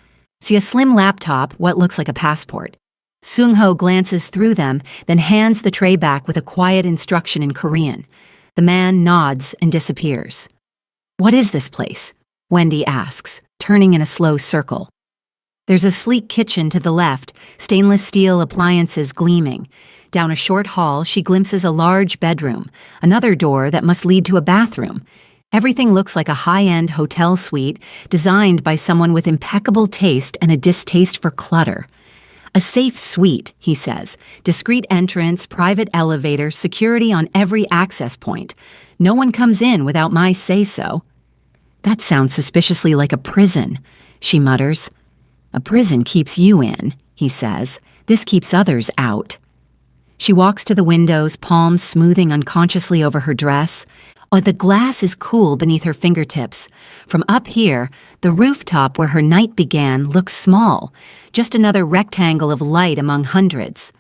see a slim laptop, what looks like a passport. Seung-ho glances through them, then hands the tray back with a quiet instruction in Korean. The man nods and disappears. What is this place? Wendy asks, turning in a slow circle. There's a sleek kitchen to the left, stainless steel appliances gleaming. Down a short hall, she glimpses a large bedroom, another door that must lead to a bathroom. Everything looks like a high-end hotel suite designed by someone with impeccable taste and a distaste for clutter. A safe suite, he says. Discreet entrance, private elevator, security on every access point. No one comes in without my say-so. That sounds suspiciously like a prison, she mutters. A prison keeps you in, he says. This keeps others out. She walks to the windows, palms smoothing unconsciously over her dress. Oh, the glass is cool beneath her fingertips. From up here, the rooftop where her night began looks small, just another rectangle of light among hundreds.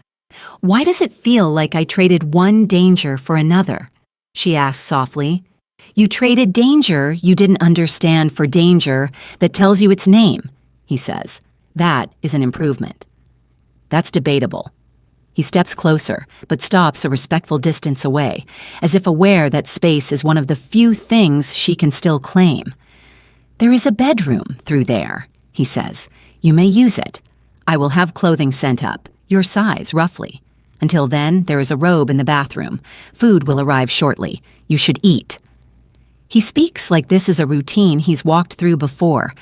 Why does it feel like I traded one danger for another? She asks softly. You traded danger you didn't understand for danger that tells you its name, he says. That is an improvement. That's debatable. He steps closer, but stops a respectful distance away, as if aware that space is one of the few things she can still claim. There is a bedroom through there, he says. You may use it. I will have clothing sent up, your size, roughly. Until then, there is a robe in the bathroom. Food will arrive shortly. You should eat. He speaks like this is a routine he's walked through before,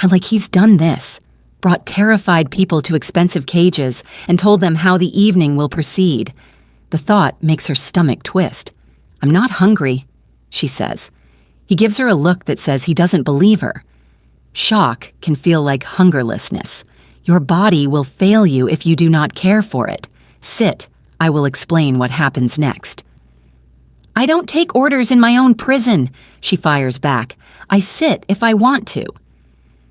and like he's done this. Brought terrified people to expensive cages and told them how the evening will proceed. The thought makes her stomach twist. I'm not hungry, she says. He gives her a look that says he doesn't believe her. Shock can feel like hungerlessness. Your body will fail you if you do not care for it. Sit, I will explain what happens next. I don't take orders in my own prison, she fires back. I sit if I want to.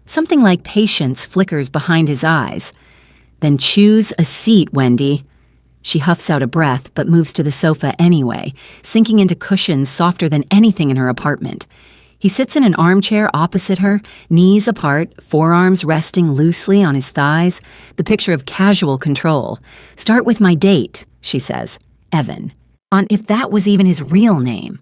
Something like patience flickers behind his eyes. Then choose a seat, Wendy. She huffs out a breath, but moves to the sofa anyway, sinking into cushions softer than anything in her apartment. He sits in an armchair opposite her, knees apart, forearms resting loosely on his thighs, the picture of casual control. Start with my date, she says. Evan. On if that was even his real name.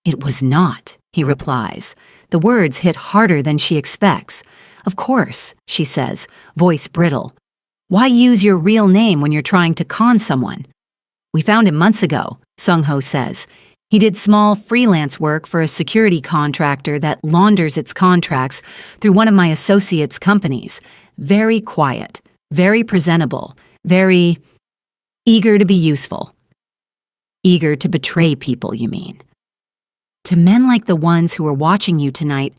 It was not, he replies. The words hit harder than she expects. Of course, she says, voice brittle. Why use your real name when you're trying to con someone? We found him months ago, Seung-ho says. He did small freelance work for a security contractor that launders its contracts through one of my associates' companies. Very quiet, very presentable, very eager to be useful. Eager to betray people, you mean? To men like the ones who are watching you tonight,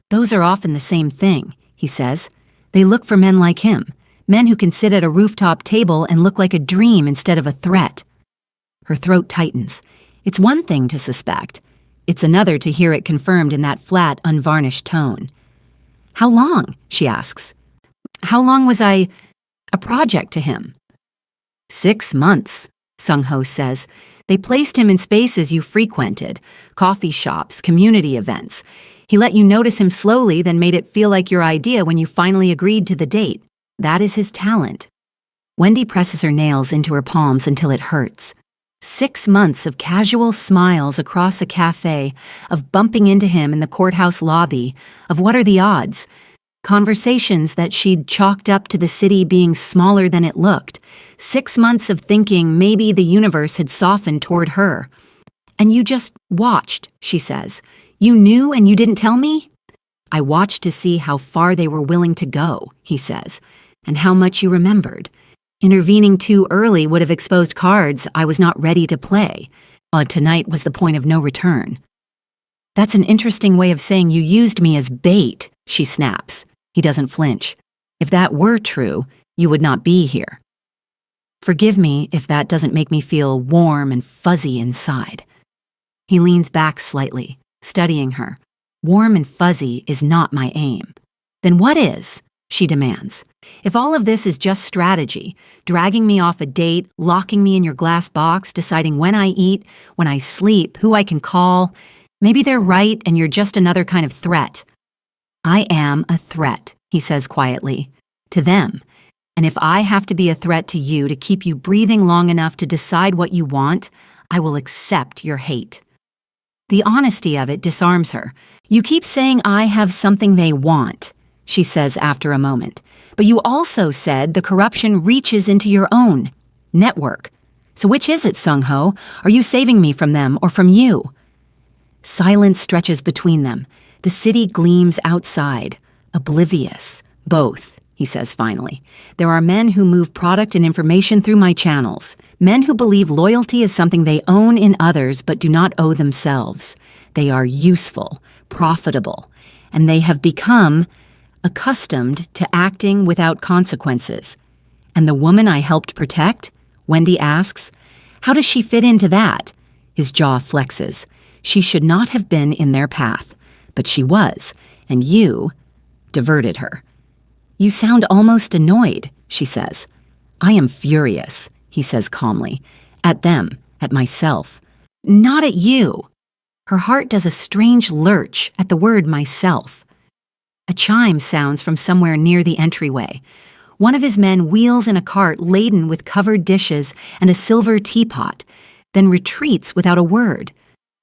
those are often the same thing, he says. They look for men like him, men who can sit at a rooftop table and look like a dream instead of a threat. Her throat tightens. It's one thing to suspect. It's another to hear it confirmed in that flat, unvarnished tone. How long? She asks. How long was I a project to him? 6 months, Seung-ho says. They placed him in spaces you frequented, coffee shops, community events. He let you notice him slowly, then made it feel like your idea when you finally agreed to the date. That is his talent. Wendy presses her nails into her palms until it hurts. 6 months of casual smiles across a cafe, of bumping into him in the courthouse lobby, of what are the odds? Conversations that she'd chalked up to the city being smaller than it looked. 6 months of thinking maybe the universe had softened toward her. And you just watched, she says. You knew and you didn't tell me? I watched to see how far they were willing to go, he says, and how much you remembered. Intervening too early would have exposed cards I was not ready to play. Tonight was the point of no return. That's an interesting way of saying you used me as bait, she snaps. He doesn't flinch. If that were true, you would not be here. Forgive me if that doesn't make me feel warm and fuzzy inside. He leans back slightly, studying her. Warm and fuzzy is not my aim. Then what is? She demands. If all of this is just strategy, dragging me off a date, locking me in your glass box, deciding when I eat, when I sleep, who I can call, maybe they're right and you're just another kind of threat. I am a threat, he says quietly, to them. And if I have to be a threat to you to keep you breathing long enough to decide what you want, I will accept your hate. The honesty of it disarms her. You keep saying I have something they want, she says after a moment. But you also said the corruption reaches into your own network. So which is it, Sung-ho? Are you saving me from them or from you? Silence stretches between them. The city gleams outside, oblivious. Both, he says finally. There are men who move product and information through my channels. Men who believe loyalty is something they own in others but do not owe themselves. They are useful, profitable, and they have become accustomed to acting without consequences. And the woman I helped protect? Wendy asks. How does she fit into that? His jaw flexes. She should not have been in their path, but she was, and you diverted her. You sound almost annoyed, she says. I am furious, he says calmly. At them, at myself. Not at you. Her heart does a strange lurch at the word myself. A chime sounds from somewhere near the entryway. One of his men wheels in a cart laden with covered dishes and a silver teapot, then retreats without a word.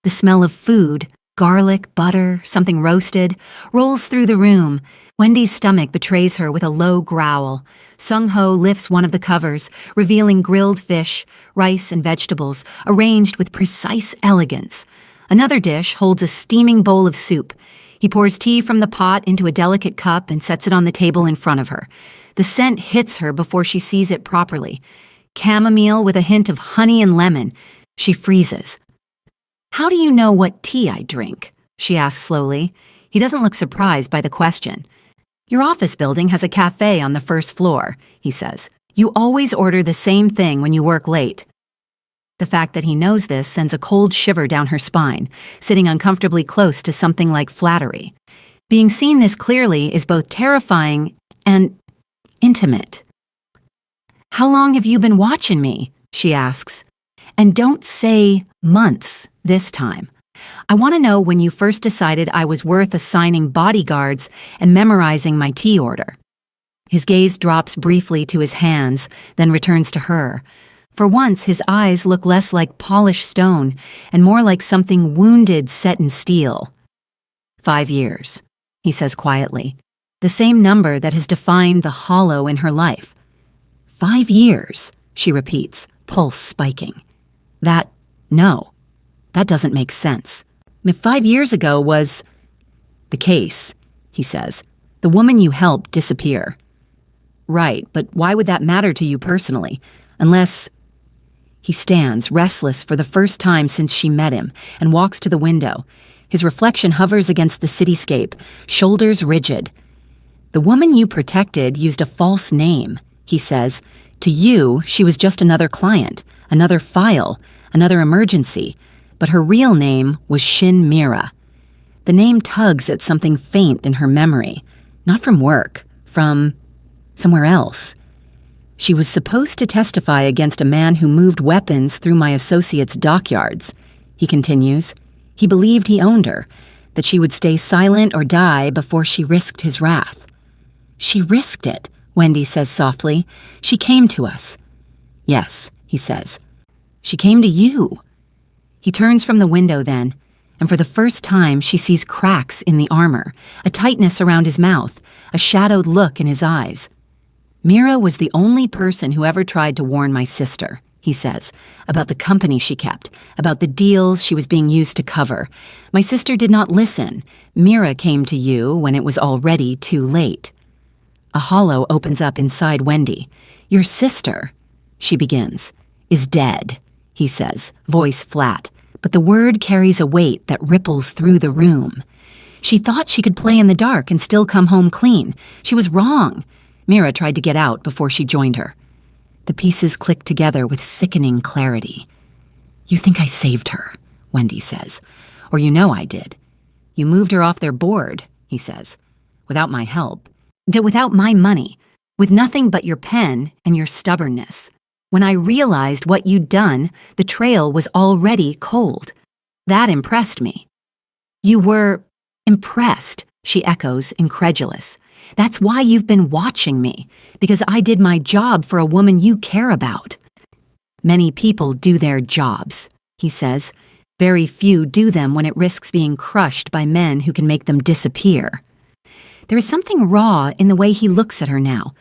The smell of food, garlic, butter, something roasted, rolls through the room. Wendy's stomach betrays her with a low growl. Sung-ho lifts one of the covers, revealing grilled fish, rice, and vegetables, arranged with precise elegance. Another dish holds a steaming bowl of soup. He pours tea from the pot into a delicate cup and sets it on the table in front of her. The scent hits her before she sees it properly. Chamomile with a hint of honey and lemon. She freezes. How do you know what tea I drink? She asks slowly. He doesn't look surprised by the question. Your office building has a cafe on the first floor, he says. You always order the same thing when you work late. The fact that he knows this sends a cold shiver down her spine, sitting uncomfortably close to something like flattery. Being seen this clearly is both terrifying and intimate. How long have you been watching me? She asks. And don't say months this time. I want to know when you first decided I was worth assigning bodyguards and memorizing my tea order. His gaze drops briefly to his hands, then returns to her. For once, his eyes look less like polished stone and more like something wounded set in steel. 5 years, he says quietly, the same number that has defined the hollow in her life. 5 years, she repeats, pulse spiking. No, that doesn't make sense. 5 years ago was the case, he says. The woman you helped disappear. Right, but why would that matter to you personally? Unless... He stands, restless for the first time since she met him, and walks to the window. His reflection hovers against the cityscape, shoulders rigid. The woman you protected used a false name, he says. To you, she was just another client, another file, another emergency. But her real name was Shin Mira. The name tugs at something faint in her memory. Not from work, from somewhere else. She was supposed to testify against a man who moved weapons through my associate's dockyards. He continues. He believed he owned her, that she would stay silent or die before she risked his wrath. She risked it, Wendy says softly. She came to us. Yes, he says. She came to you. He turns from the window then, and for the first time she sees cracks in the armor, a tightness around his mouth, a shadowed look in his eyes. Mira was the only person who ever tried to warn my sister, he says, about the company she kept, about the deals she was being used to cover. My sister did not listen. Mira came to you when it was already too late. A hollow opens up inside Wendy. Your sister, she begins, is dead, he says, voice flat, but the word carries a weight that ripples through the room. She thought she could play in the dark and still come home clean. She was wrong. Mira tried to get out before she joined her. The pieces click together with sickening clarity. You think I saved her, Wendy says. Or you know I did. You moved her off their board, he says. Without my help. Without my money. With nothing but your pen and your stubbornness. When I realized what you'd done, the trail was already cold. That impressed me. You were impressed, she echoes, incredulous. That's why you've been watching me, because I did my job for a woman you care about. Many people do their jobs, he says. Very few do them when it risks being crushed by men who can make them disappear. There is something raw in the way he looks at her now,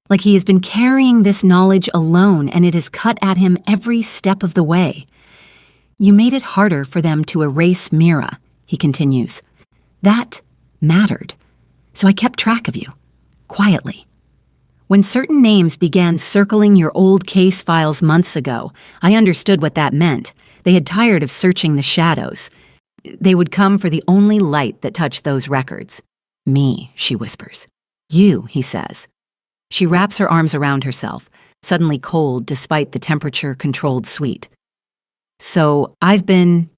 like he has been carrying this knowledge alone and it has cut at him every step of the way. You made it harder for them to erase Mira, he continues. That mattered. So I kept track of you, quietly. When certain names began circling your old case files months ago, I understood what that meant. They had tired of searching the shadows. They would come for the only light that touched those records. Me, she whispers. You, he says. She wraps her arms around herself, suddenly cold despite the temperature-controlled suite. So I've been...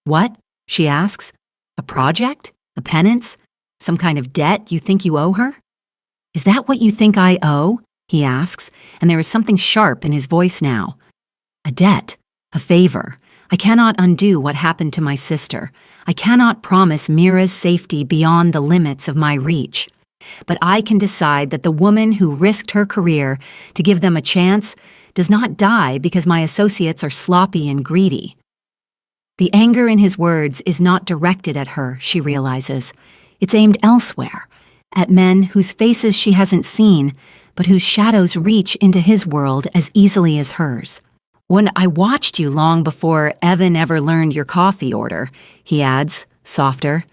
What? She asks. A project? A penance? Some kind of debt you think you owe her? Is that what you think I owe? He asks, and there is something sharp in his voice now. A debt, a favor. I cannot undo what happened to my sister. I cannot promise Mira's safety beyond the limits of my reach. But I can decide that the woman who risked her career to give them a chance does not die because my associates are sloppy and greedy. The anger in his words is not directed at her, she realizes. It's aimed elsewhere, at men whose faces she hasn't seen, but whose shadows reach into his world as easily as hers. When I watched you long before Evan ever learned your coffee order, he adds, softer.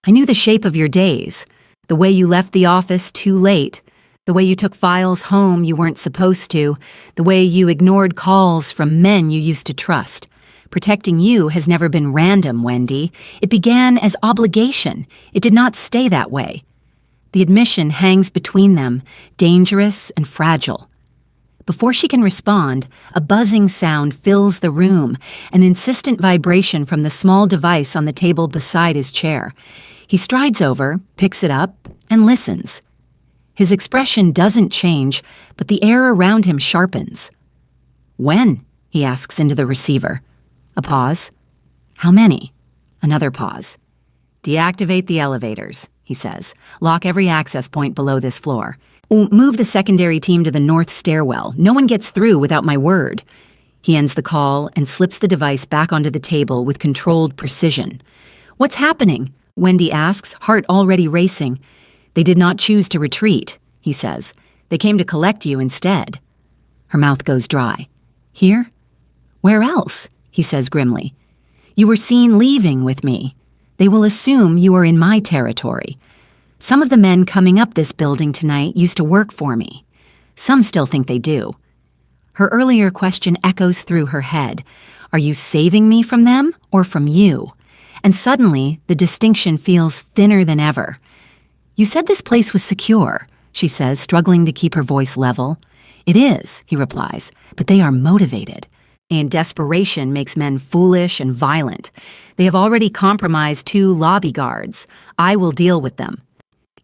I knew the shape of your days, the way you left the office too late, the way you took files home you weren't supposed to, the way you ignored calls from men you used to trust. Protecting you has never been random, Wendy. It began as obligation. It did not stay that way. The admission hangs between them, dangerous and fragile. Before she can respond, a buzzing sound fills the room, an insistent vibration from the small device on the table beside his chair. He strides over, picks it up, and listens. His expression doesn't change, but the air around him sharpens. When? He asks into the receiver. A pause. How many? Another pause. Deactivate the elevators, he says. Lock every access point below this floor. Move the secondary team to the north stairwell. No one gets through without my word. He ends the call and slips the device back onto the table with controlled precision. What's happening? Wendy asks, heart already racing. They did not choose to retreat, he says. They came to collect you instead. Her mouth goes dry. Here? Where else? He says grimly. You were seen leaving with me. They will assume you are in my territory. Some of the men coming up this building tonight used to work for me. Some still think they do. Her earlier question echoes through her head. Are you saving me from them or from you? And suddenly, the distinction feels thinner than ever. You said this place was secure, she says, struggling to keep her voice level. It is, he replies, but they are motivated. And desperation makes men foolish and violent. They have already compromised 2 lobby guards. I will deal with them.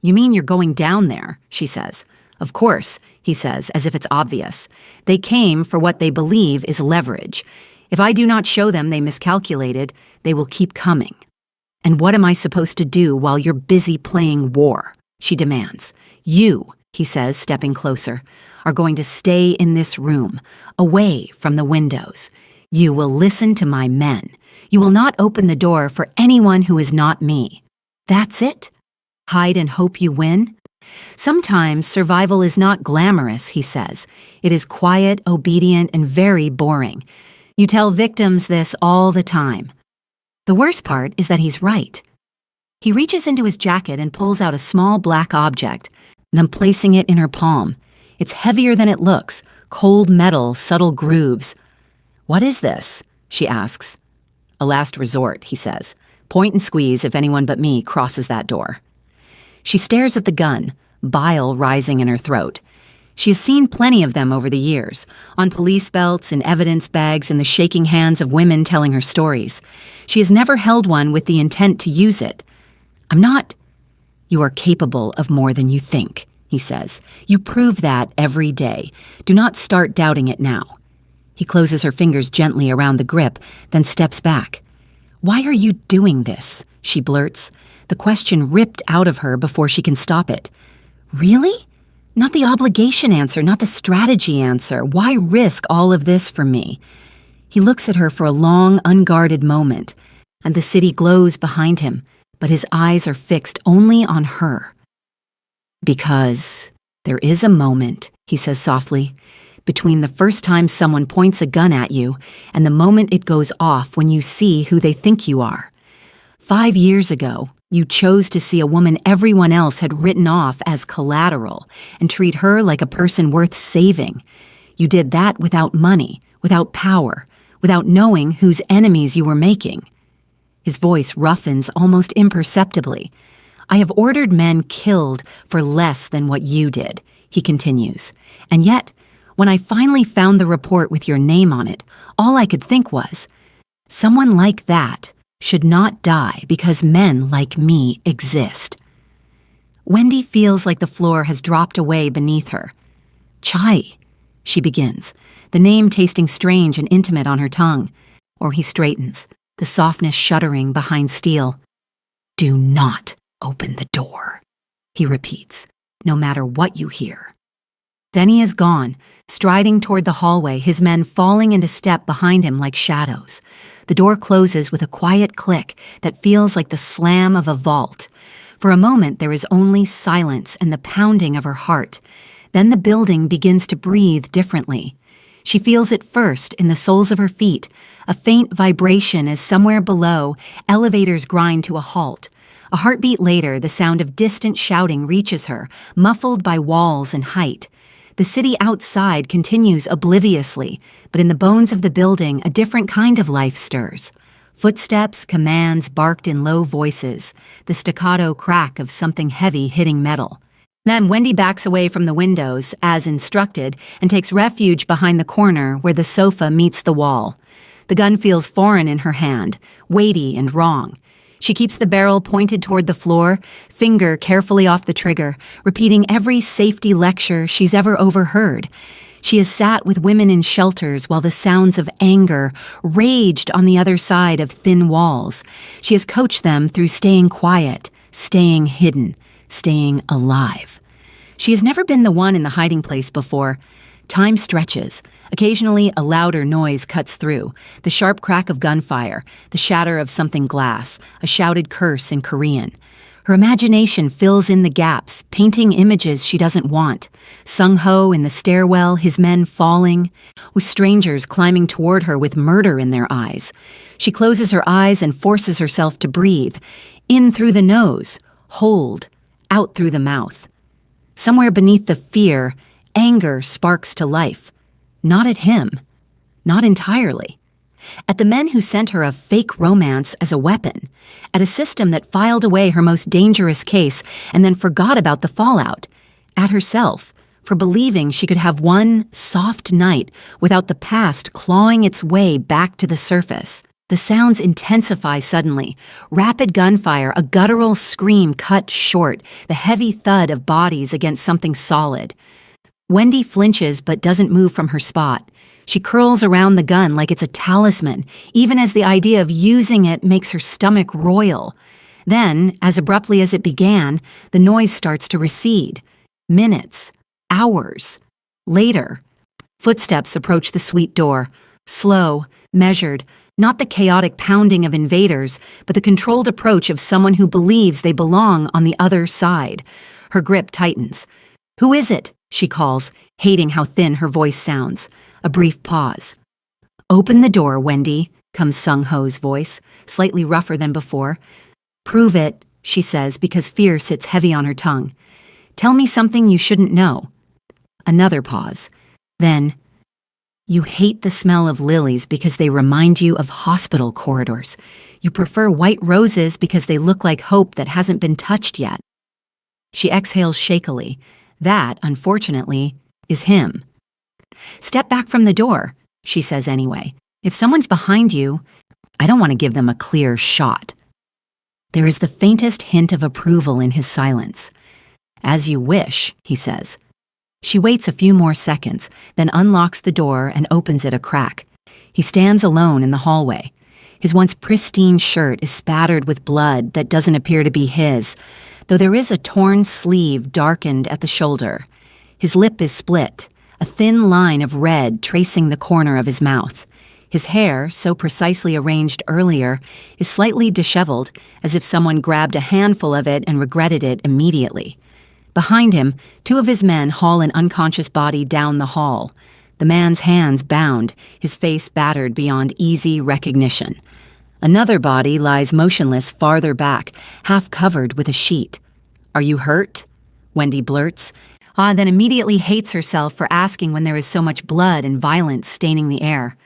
You mean you're going down there, she says. Of course, he says, as if it's obvious. They came for what they believe is leverage. If I do not show them they miscalculated, they will keep coming. And what am I supposed to do while you're busy playing war? She demands. You, he says, stepping closer, are going to stay in this room, away from the windows. You will listen to my men. You will not open the door for anyone who is not me. That's it? Hide and hope you win? Sometimes survival is not glamorous, he says. It is quiet, obedient, and very boring. You tell victims this all the time. The worst part is that he's right. He reaches into his jacket and pulls out a small black object, and I'm placing it in her palm. It's heavier than it looks, cold metal, subtle grooves. "What is this?" she asks. "A last resort," he says. "Point and squeeze if anyone but me crosses that door." She stares at the gun, bile rising in her throat. She has seen plenty of them over the years, on police belts, in evidence bags, in the shaking hands of women telling her stories. She has never held one with the intent to use it. "I'm not—" "You are capable of more than you think," he says. "You prove that every day. Do not start doubting it now." He closes her fingers gently around the grip, then steps back. "Why are you doing this?" she blurts, the question ripped out of her before she can stop it. "Really? Not the obligation answer, not the strategy answer. Why risk all of this for me?" He looks at her for a long, unguarded moment, and the city glows behind him, but his eyes are fixed only on her. "Because there is a moment," he says softly, "between the first time someone points a gun at you and the moment it goes off when you see who they think you are. 5 years ago, you chose to see a woman everyone else had written off as collateral and treat her like a person worth saving. You did that without money, without power, without knowing whose enemies you were making." His voice roughens almost imperceptibly. "I have ordered men killed for less than what you did," he continues. "And yet, when I finally found the report with your name on it, all I could think was, someone like that should not die because men like me exist." Wendy feels like the floor has dropped away beneath her. "Chai," she begins, the name tasting strange and intimate on her tongue. Or he straightens, the softness shuddering behind steel. "Do not open the door," he repeats, "no matter what you hear." Then he is gone, striding toward the hallway, his men falling into step behind him like shadows. The door closes with a quiet click that feels like the slam of a vault. For a moment, there is only silence and the pounding of her heart. Then the building begins to breathe differently. She feels it first in the soles of her feet, a faint vibration as somewhere below, elevators grind to a halt. A heartbeat later, the sound of distant shouting reaches her, muffled by walls and height. The city outside continues obliviously, but in the bones of the building, a different kind of life stirs. Footsteps, commands barked in low voices, the staccato crack of something heavy hitting metal. Then Wendy backs away from the windows, as instructed, and takes refuge behind the corner where the sofa meets the wall. The gun feels foreign in her hand, weighty and wrong. She keeps the barrel pointed toward the floor, finger carefully off the trigger, repeating every safety lecture she's ever overheard. She has sat with women in shelters while the sounds of anger raged on the other side of thin walls. She has coached them through staying quiet, staying hidden, staying alive. She has never been the one in the hiding place before. Time stretches. Occasionally, a louder noise cuts through. The sharp crack of gunfire, the shatter of something glass, a shouted curse in Korean. Her imagination fills in the gaps, painting images she doesn't want. Sung-ho in the stairwell, his men falling, with strangers climbing toward her with murder in their eyes. She closes her eyes and forces herself to breathe. In through the nose, hold, out through the mouth. Somewhere beneath the fear, anger sparks to life. Not at him. Not entirely. At the men who sent her a fake romance as a weapon. At a system that filed away her most dangerous case and then forgot about the fallout. At herself, for believing she could have one soft night without the past clawing its way back to the surface. The sounds intensify suddenly. Rapid gunfire, a guttural scream cut short, the heavy thud of bodies against something solid. Wendy flinches but doesn't move from her spot. She curls around the gun like it's a talisman, even as the idea of using it makes her stomach roil. Then, as abruptly as it began, the noise starts to recede. Minutes, hours. Later, footsteps approach the suite door. Slow, measured, not the chaotic pounding of invaders, but the controlled approach of someone who believes they belong on the other side. Her grip tightens. "Who is it?" she calls, hating how thin her voice sounds. A brief pause. "Open the door, Wendy," comes Sung Ho's voice, slightly rougher than before. "Prove it," she says, because fear sits heavy on her tongue. "Tell me something you shouldn't know." Another pause. Then, "You hate the smell of lilies because they remind you of hospital corridors. You prefer white roses because they look like hope that hasn't been touched yet." She exhales shakily. That, unfortunately, is him. "Step back from the door," she says anyway. "If someone's behind you, I don't want to give them a clear shot." There is the faintest hint of approval in his silence. "As you wish," he says. She waits a few more seconds, then unlocks the door and opens it a crack. He stands alone in the hallway. His once pristine shirt is spattered with blood that doesn't appear to be his, though there is a torn sleeve darkened at the shoulder. His lip is split, a thin line of red tracing the corner of his mouth. His hair, so precisely arranged earlier, is slightly disheveled, as if someone grabbed a handful of it and regretted it immediately. Behind him, two of his men haul an unconscious body down the hall. The man's hands bound, his face battered beyond easy recognition. Another body lies motionless farther back, half covered with a sheet. "Are you hurt?" Wendy blurts, then immediately hates herself for asking when there is so much blood and violence staining the air.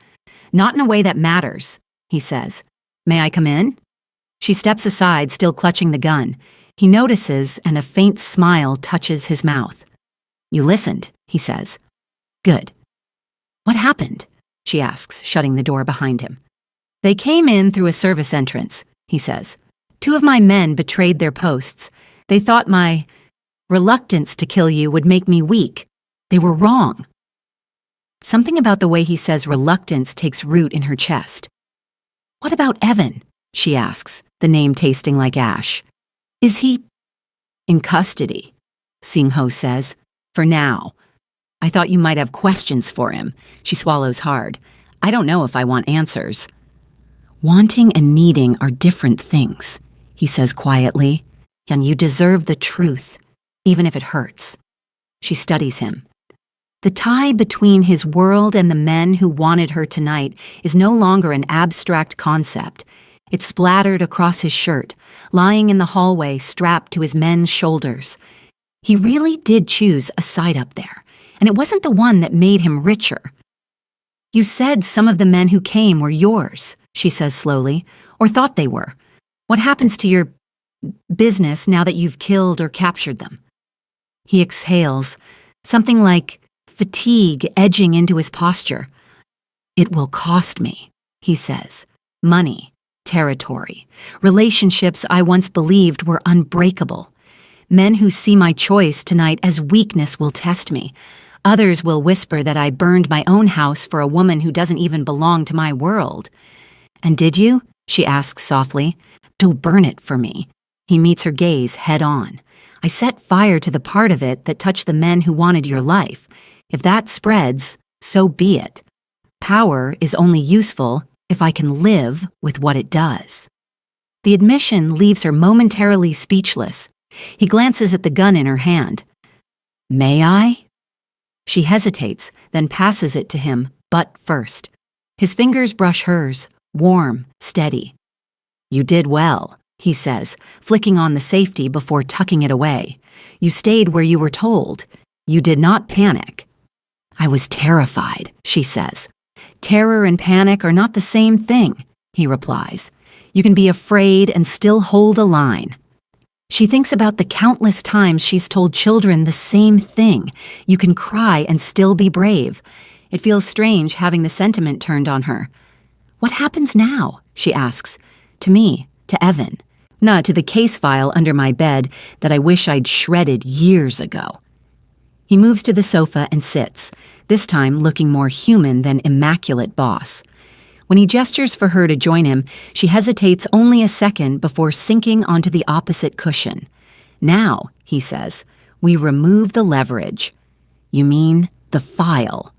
"Not in a way that matters," he says. "May I come in?" She steps aside, still clutching the gun. He notices, and a faint smile touches his mouth. "You listened," he says. "Good." "What happened?" she asks, shutting the door behind him. "They came in through a service entrance," he says. "Two of my men betrayed their posts. They thought my reluctance to kill you would make me weak. They were wrong." Something about the way he says reluctance takes root in her chest. "What about Evan?" she asks, the name tasting like ash. "Is he—" "In custody," Sung Ho says. "For now. I thought you might have questions for him." She swallows hard. "I don't know if I want answers." "Wanting and needing are different things," he says quietly. "And you deserve the truth, even if it hurts." She studies him. The tie between his world and the men who wanted her tonight is no longer an abstract concept. It's splattered across his shirt, lying in the hallway strapped to his men's shoulders. He really did choose a side up there, and it wasn't the one that made him richer. "You said some of the men who came were yours," she says slowly, "or thought they were. What happens to your business now that you've killed or captured them?" He exhales, something like fatigue edging into his posture. "It will cost me," he says. "Money. Territory, relationships I once believed were unbreakable. Men who see my choice tonight as weakness will test me. Others will whisper that I burned my own house for a woman who doesn't even belong to my world." "And did you?" she asks softly. "Don't burn it for me." He meets her gaze head on. "I set fire to the part of it that touched the men who wanted your life. If that spreads, so be it. Power is only useful if I can live with what it does." The admission leaves her momentarily speechless. He glances at the gun in her hand. "May I?" She hesitates, then passes it to him, butt first. His fingers brush hers, warm, steady. "You did well," he says, flicking on the safety before tucking it away. "You stayed where you were told. You did not panic." "I was terrified," she says. "Terror and panic are not the same thing," he replies. "You can be afraid and still hold a line." She thinks about the countless times she's told children the same thing. You can cry and still be brave. It feels strange having the sentiment turned on her. "What happens now?" she asks. "To me, to Evan. Not to the case file under my bed that I wish I'd shredded years ago." He moves to the sofa and sits, this time looking more human than immaculate boss. When he gestures for her to join him, she hesitates only a second before sinking onto the opposite cushion. "Now," he says, "we remove the leverage." "You mean the file?"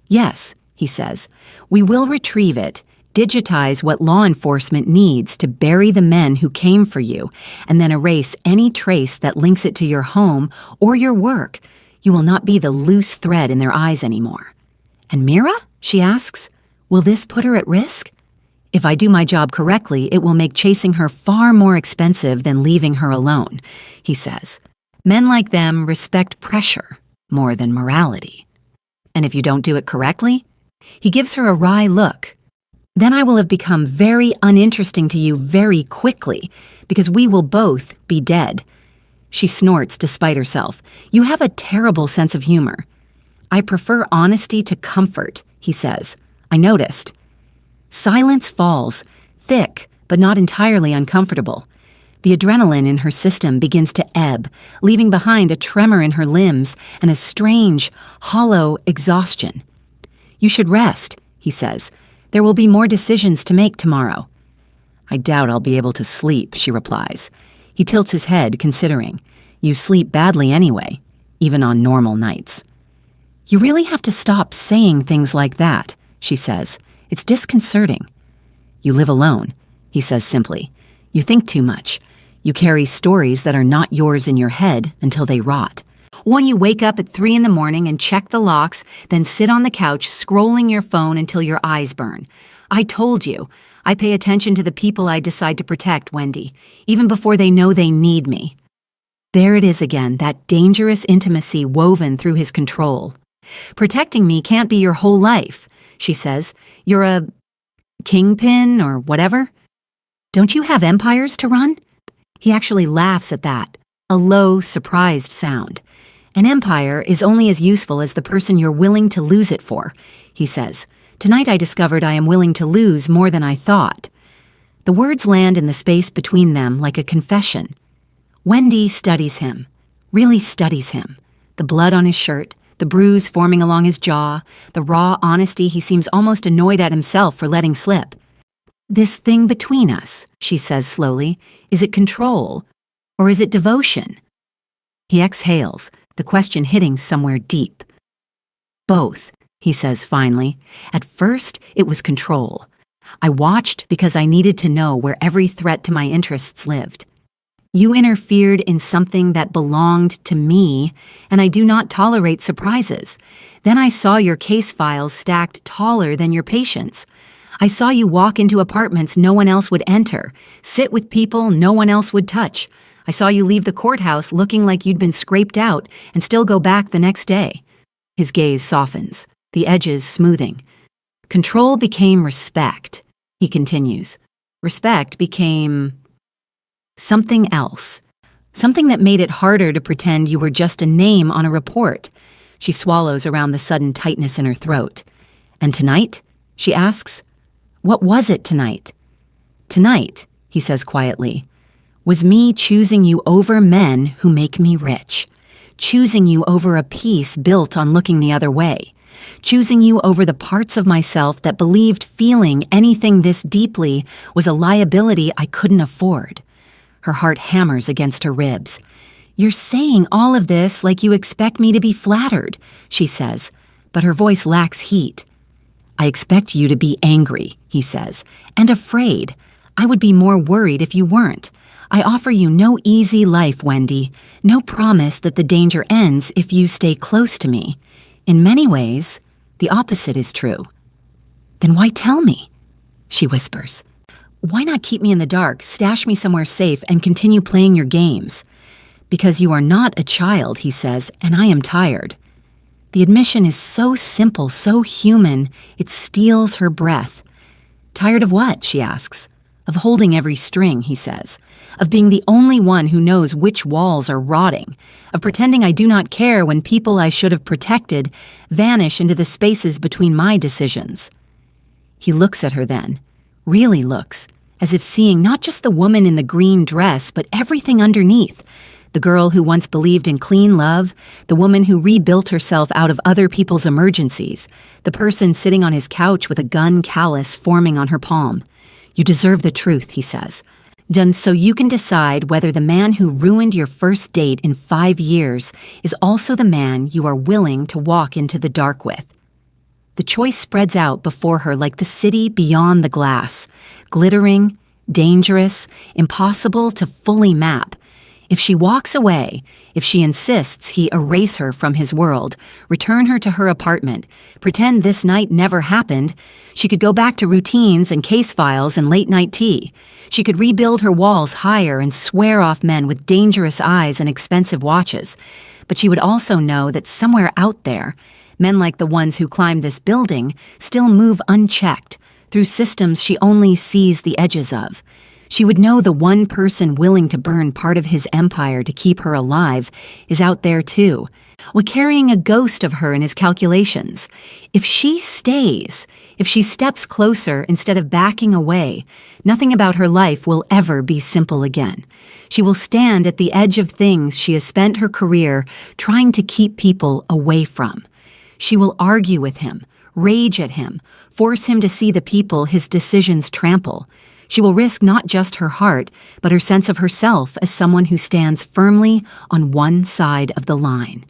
"Yes," he says, "we will retrieve it digitize what law enforcement needs to bury the men who came for you, and then erase any trace that links it to your home or your work. You will not be the loose thread in their eyes anymore. And Mira? She asks. Will this put her at risk? If I do my job correctly, it will make chasing her far more expensive than leaving her alone, he says. Men like them respect pressure more than morality. And if you don't do it correctly? He gives her a wry look. Then I will have become very uninteresting to you very quickly, because we will both be dead. She snorts despite herself. You have a terrible sense of humor. I prefer honesty to comfort, he says. I noticed. Silence falls, thick, but not entirely uncomfortable. The adrenaline in her system begins to ebb, leaving behind a tremor in her limbs and a strange, hollow exhaustion. You should rest, he says. There will be more decisions to make tomorrow. I doubt I'll be able to sleep, she replies. He tilts his head, considering. You sleep badly anyway, even on normal nights. You really have to stop saying things like that, she says. It's disconcerting. You live alone, he says simply. You think too much. You carry stories that are not yours in your head until they rot. When you wake up at 3 in the morning and check the locks, then sit on the couch scrolling your phone until your eyes burn. I told you, I pay attention to the people I decide to protect, Wendy, even before they know they need me. There it is again, that dangerous intimacy woven through his control. Protecting me can't be your whole life, she says. You're a kingpin or whatever. Don't you have empires to run? He actually laughs at that, a low, surprised sound. An empire is only as useful as the person you're willing to lose it for, he says. Tonight I discovered I am willing to lose more than I thought. The words land in the space between them like a confession. Wendy studies him, really studies him. The blood on his shirt, the bruise forming along his jaw, the raw honesty he seems almost annoyed at himself for letting slip. This thing between us, she says slowly, is it control or is it devotion? He exhales, the question hitting somewhere deep. Both, he says finally. At first, it was control. I watched because I needed to know where every threat to my interests lived. You interfered in something that belonged to me, and I do not tolerate surprises. Then I saw your case files stacked taller than your patients. I saw you walk into apartments no one else would enter, sit with people no one else would touch. I saw you leave the courthouse looking like you'd been scraped out and still go back the next day. His gaze softens, the edges smoothing. Control became respect, he continues. Respect became something else. Something that made it harder to pretend you were just a name on a report. She swallows around the sudden tightness in her throat. And tonight? She asks. What was it tonight? Tonight, he says quietly, was me choosing you over men who make me rich. Choosing you over a peace built on looking the other way. Choosing you over the parts of myself that believed feeling anything this deeply was a liability I couldn't afford. Her heart hammers against her ribs. You're saying all of this like you expect me to be flattered, she says, but her voice lacks heat. I expect you to be angry, he says, and afraid. I would be more worried if you weren't. I offer you no easy life, Wendy, no promise that the danger ends if you stay close to me. In many ways, the opposite is true. Then why tell me? She whispers. Why not keep me in the dark, stash me somewhere safe, and continue playing your games? Because you are not a child, he says, and I am tired. The admission is so simple, so human, it steals her breath. Tired of what, she asks. Of holding every string, he says. Of being the only one who knows which walls are rotting. Of pretending I do not care when people I should have protected vanish into the spaces between my decisions. He looks at her then, really looks, as if seeing not just the woman in the green dress, but everything underneath. The girl who once believed in clean love, the woman who rebuilt herself out of other people's emergencies, the person sitting on his couch with a gun callus forming on her palm. You deserve the truth, he says. Done so you can decide whether the man who ruined your first date in 5 years is also the man you are willing to walk into the dark with. The choice spreads out before her like the city beyond the glass, glittering, dangerous, impossible to fully map. If she walks away, if she insists he erase her from his world, return her to her apartment, pretend this night never happened, she could go back to routines and case files and late-night tea. She could rebuild her walls higher and swear off men with dangerous eyes and expensive watches. But she would also know that somewhere out there, men like the ones who climb this building still move unchecked through systems she only sees the edges of. She would know the one person willing to burn part of his empire to keep her alive is out there too, while carrying a ghost of her in his calculations. If she stays, if she steps closer instead of backing away, nothing about her life will ever be simple again. She will stand at the edge of things she has spent her career trying to keep people away from. She will argue with him, rage at him, force him to see the people his decisions trample. She will risk not just her heart, but her sense of herself as someone who stands firmly on one side of the line.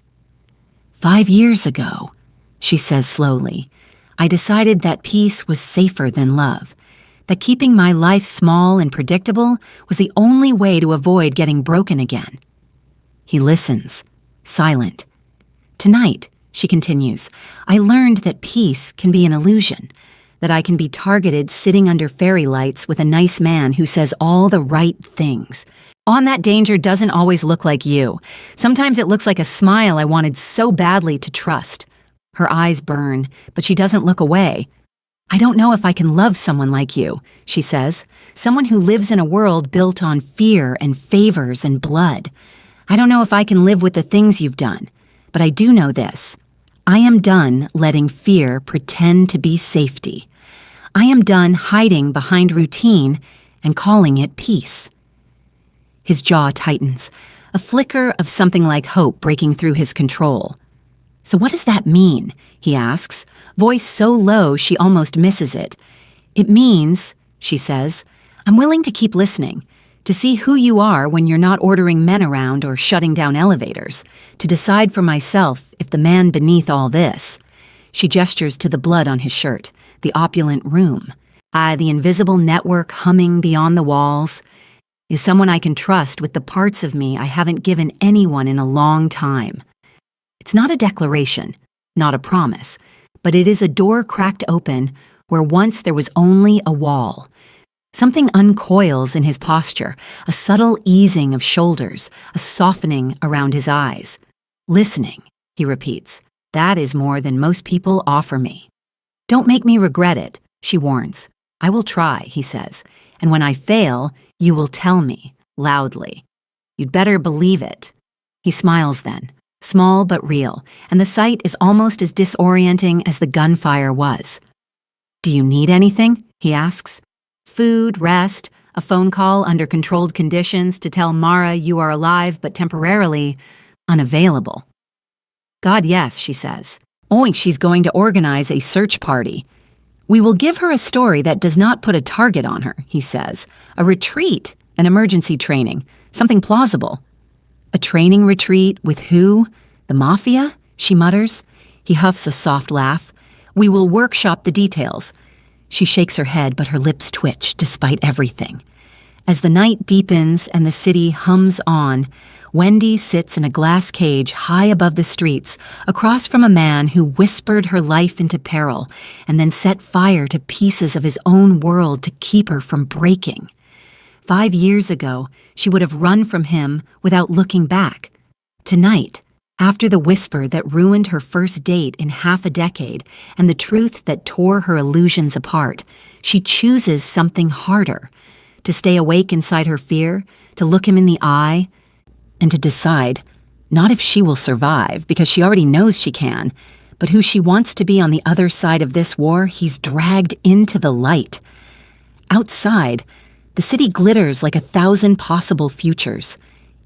5 years ago, she says slowly, I decided that peace was safer than love, that keeping my life small and predictable was the only way to avoid getting broken again. He listens, silent. Tonight, she continues, I learned that peace can be an illusion, that I can be targeted sitting under fairy lights with a nice man who says all the right things. On that danger doesn't always look like you. Sometimes it looks like a smile I wanted so badly to trust. Her eyes burn, but she doesn't look away. I don't know if I can love someone like you, she says, someone who lives in a world built on fear and favors and blood. I don't know if I can live with the things you've done, but I do know this. I am done letting fear pretend to be safety. I am done hiding behind routine and calling it peace. His jaw tightens, a flicker of something like hope breaking through his control. So what does that mean? He asks, voice so low she almost misses it. It means, she says, I'm willing to keep listening, to see who you are when you're not ordering men around or shutting down elevators, to decide for myself if the man beneath all this. She gestures to the blood on his shirt, the opulent room. The invisible network humming beyond the walls, is someone I can trust with the parts of me I haven't given anyone in a long time. It's not a declaration, not a promise, but it is a door cracked open where once there was only a wall. Something uncoils in his posture, a subtle easing of shoulders, a softening around his eyes. Listening, he repeats, that is more than most people offer me. Don't make me regret it, she warns. I will try, he says, and when I fail, you will tell me, loudly. You'd better believe it. He smiles then, small but real, and the sight is almost as disorienting as the gunfire was. Do you need anything? He asks. Food, rest, a phone call under controlled conditions to tell Mara you are alive but temporarily unavailable. God, yes, she says. Oink, she's going to organize a search party. We will give her a story that does not put a target on her, he says. A retreat, an emergency training, something plausible. A training retreat with who? The Mafia? She mutters. He huffs a soft laugh. We will workshop the details. She shakes her head, but her lips twitch despite everything. As the night deepens and the city hums on, Wendy sits in a glass cage high above the streets, across from a man who whispered her life into peril and then set fire to pieces of his own world to keep her from breaking. 5 years ago, she would have run from him without looking back. Tonight, after the whisper that ruined her first date in half a decade and the truth that tore her illusions apart, she chooses something harder, to stay awake inside her fear, to look him in the eye, and to decide, not if she will survive, because she already knows she can, but who she wants to be on the other side of this war he's dragged into the light. Outside, the city glitters like 1,000 possible futures.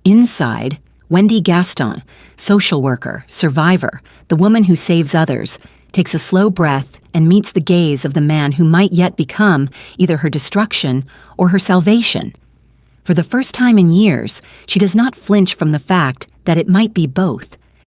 Inside, Wendy Gaston, social worker, survivor, the woman who saves others, takes a slow breath and meets the gaze of the man who might yet become either her destruction or her salvation. For the first time in years, she does not flinch from the fact that it might be both.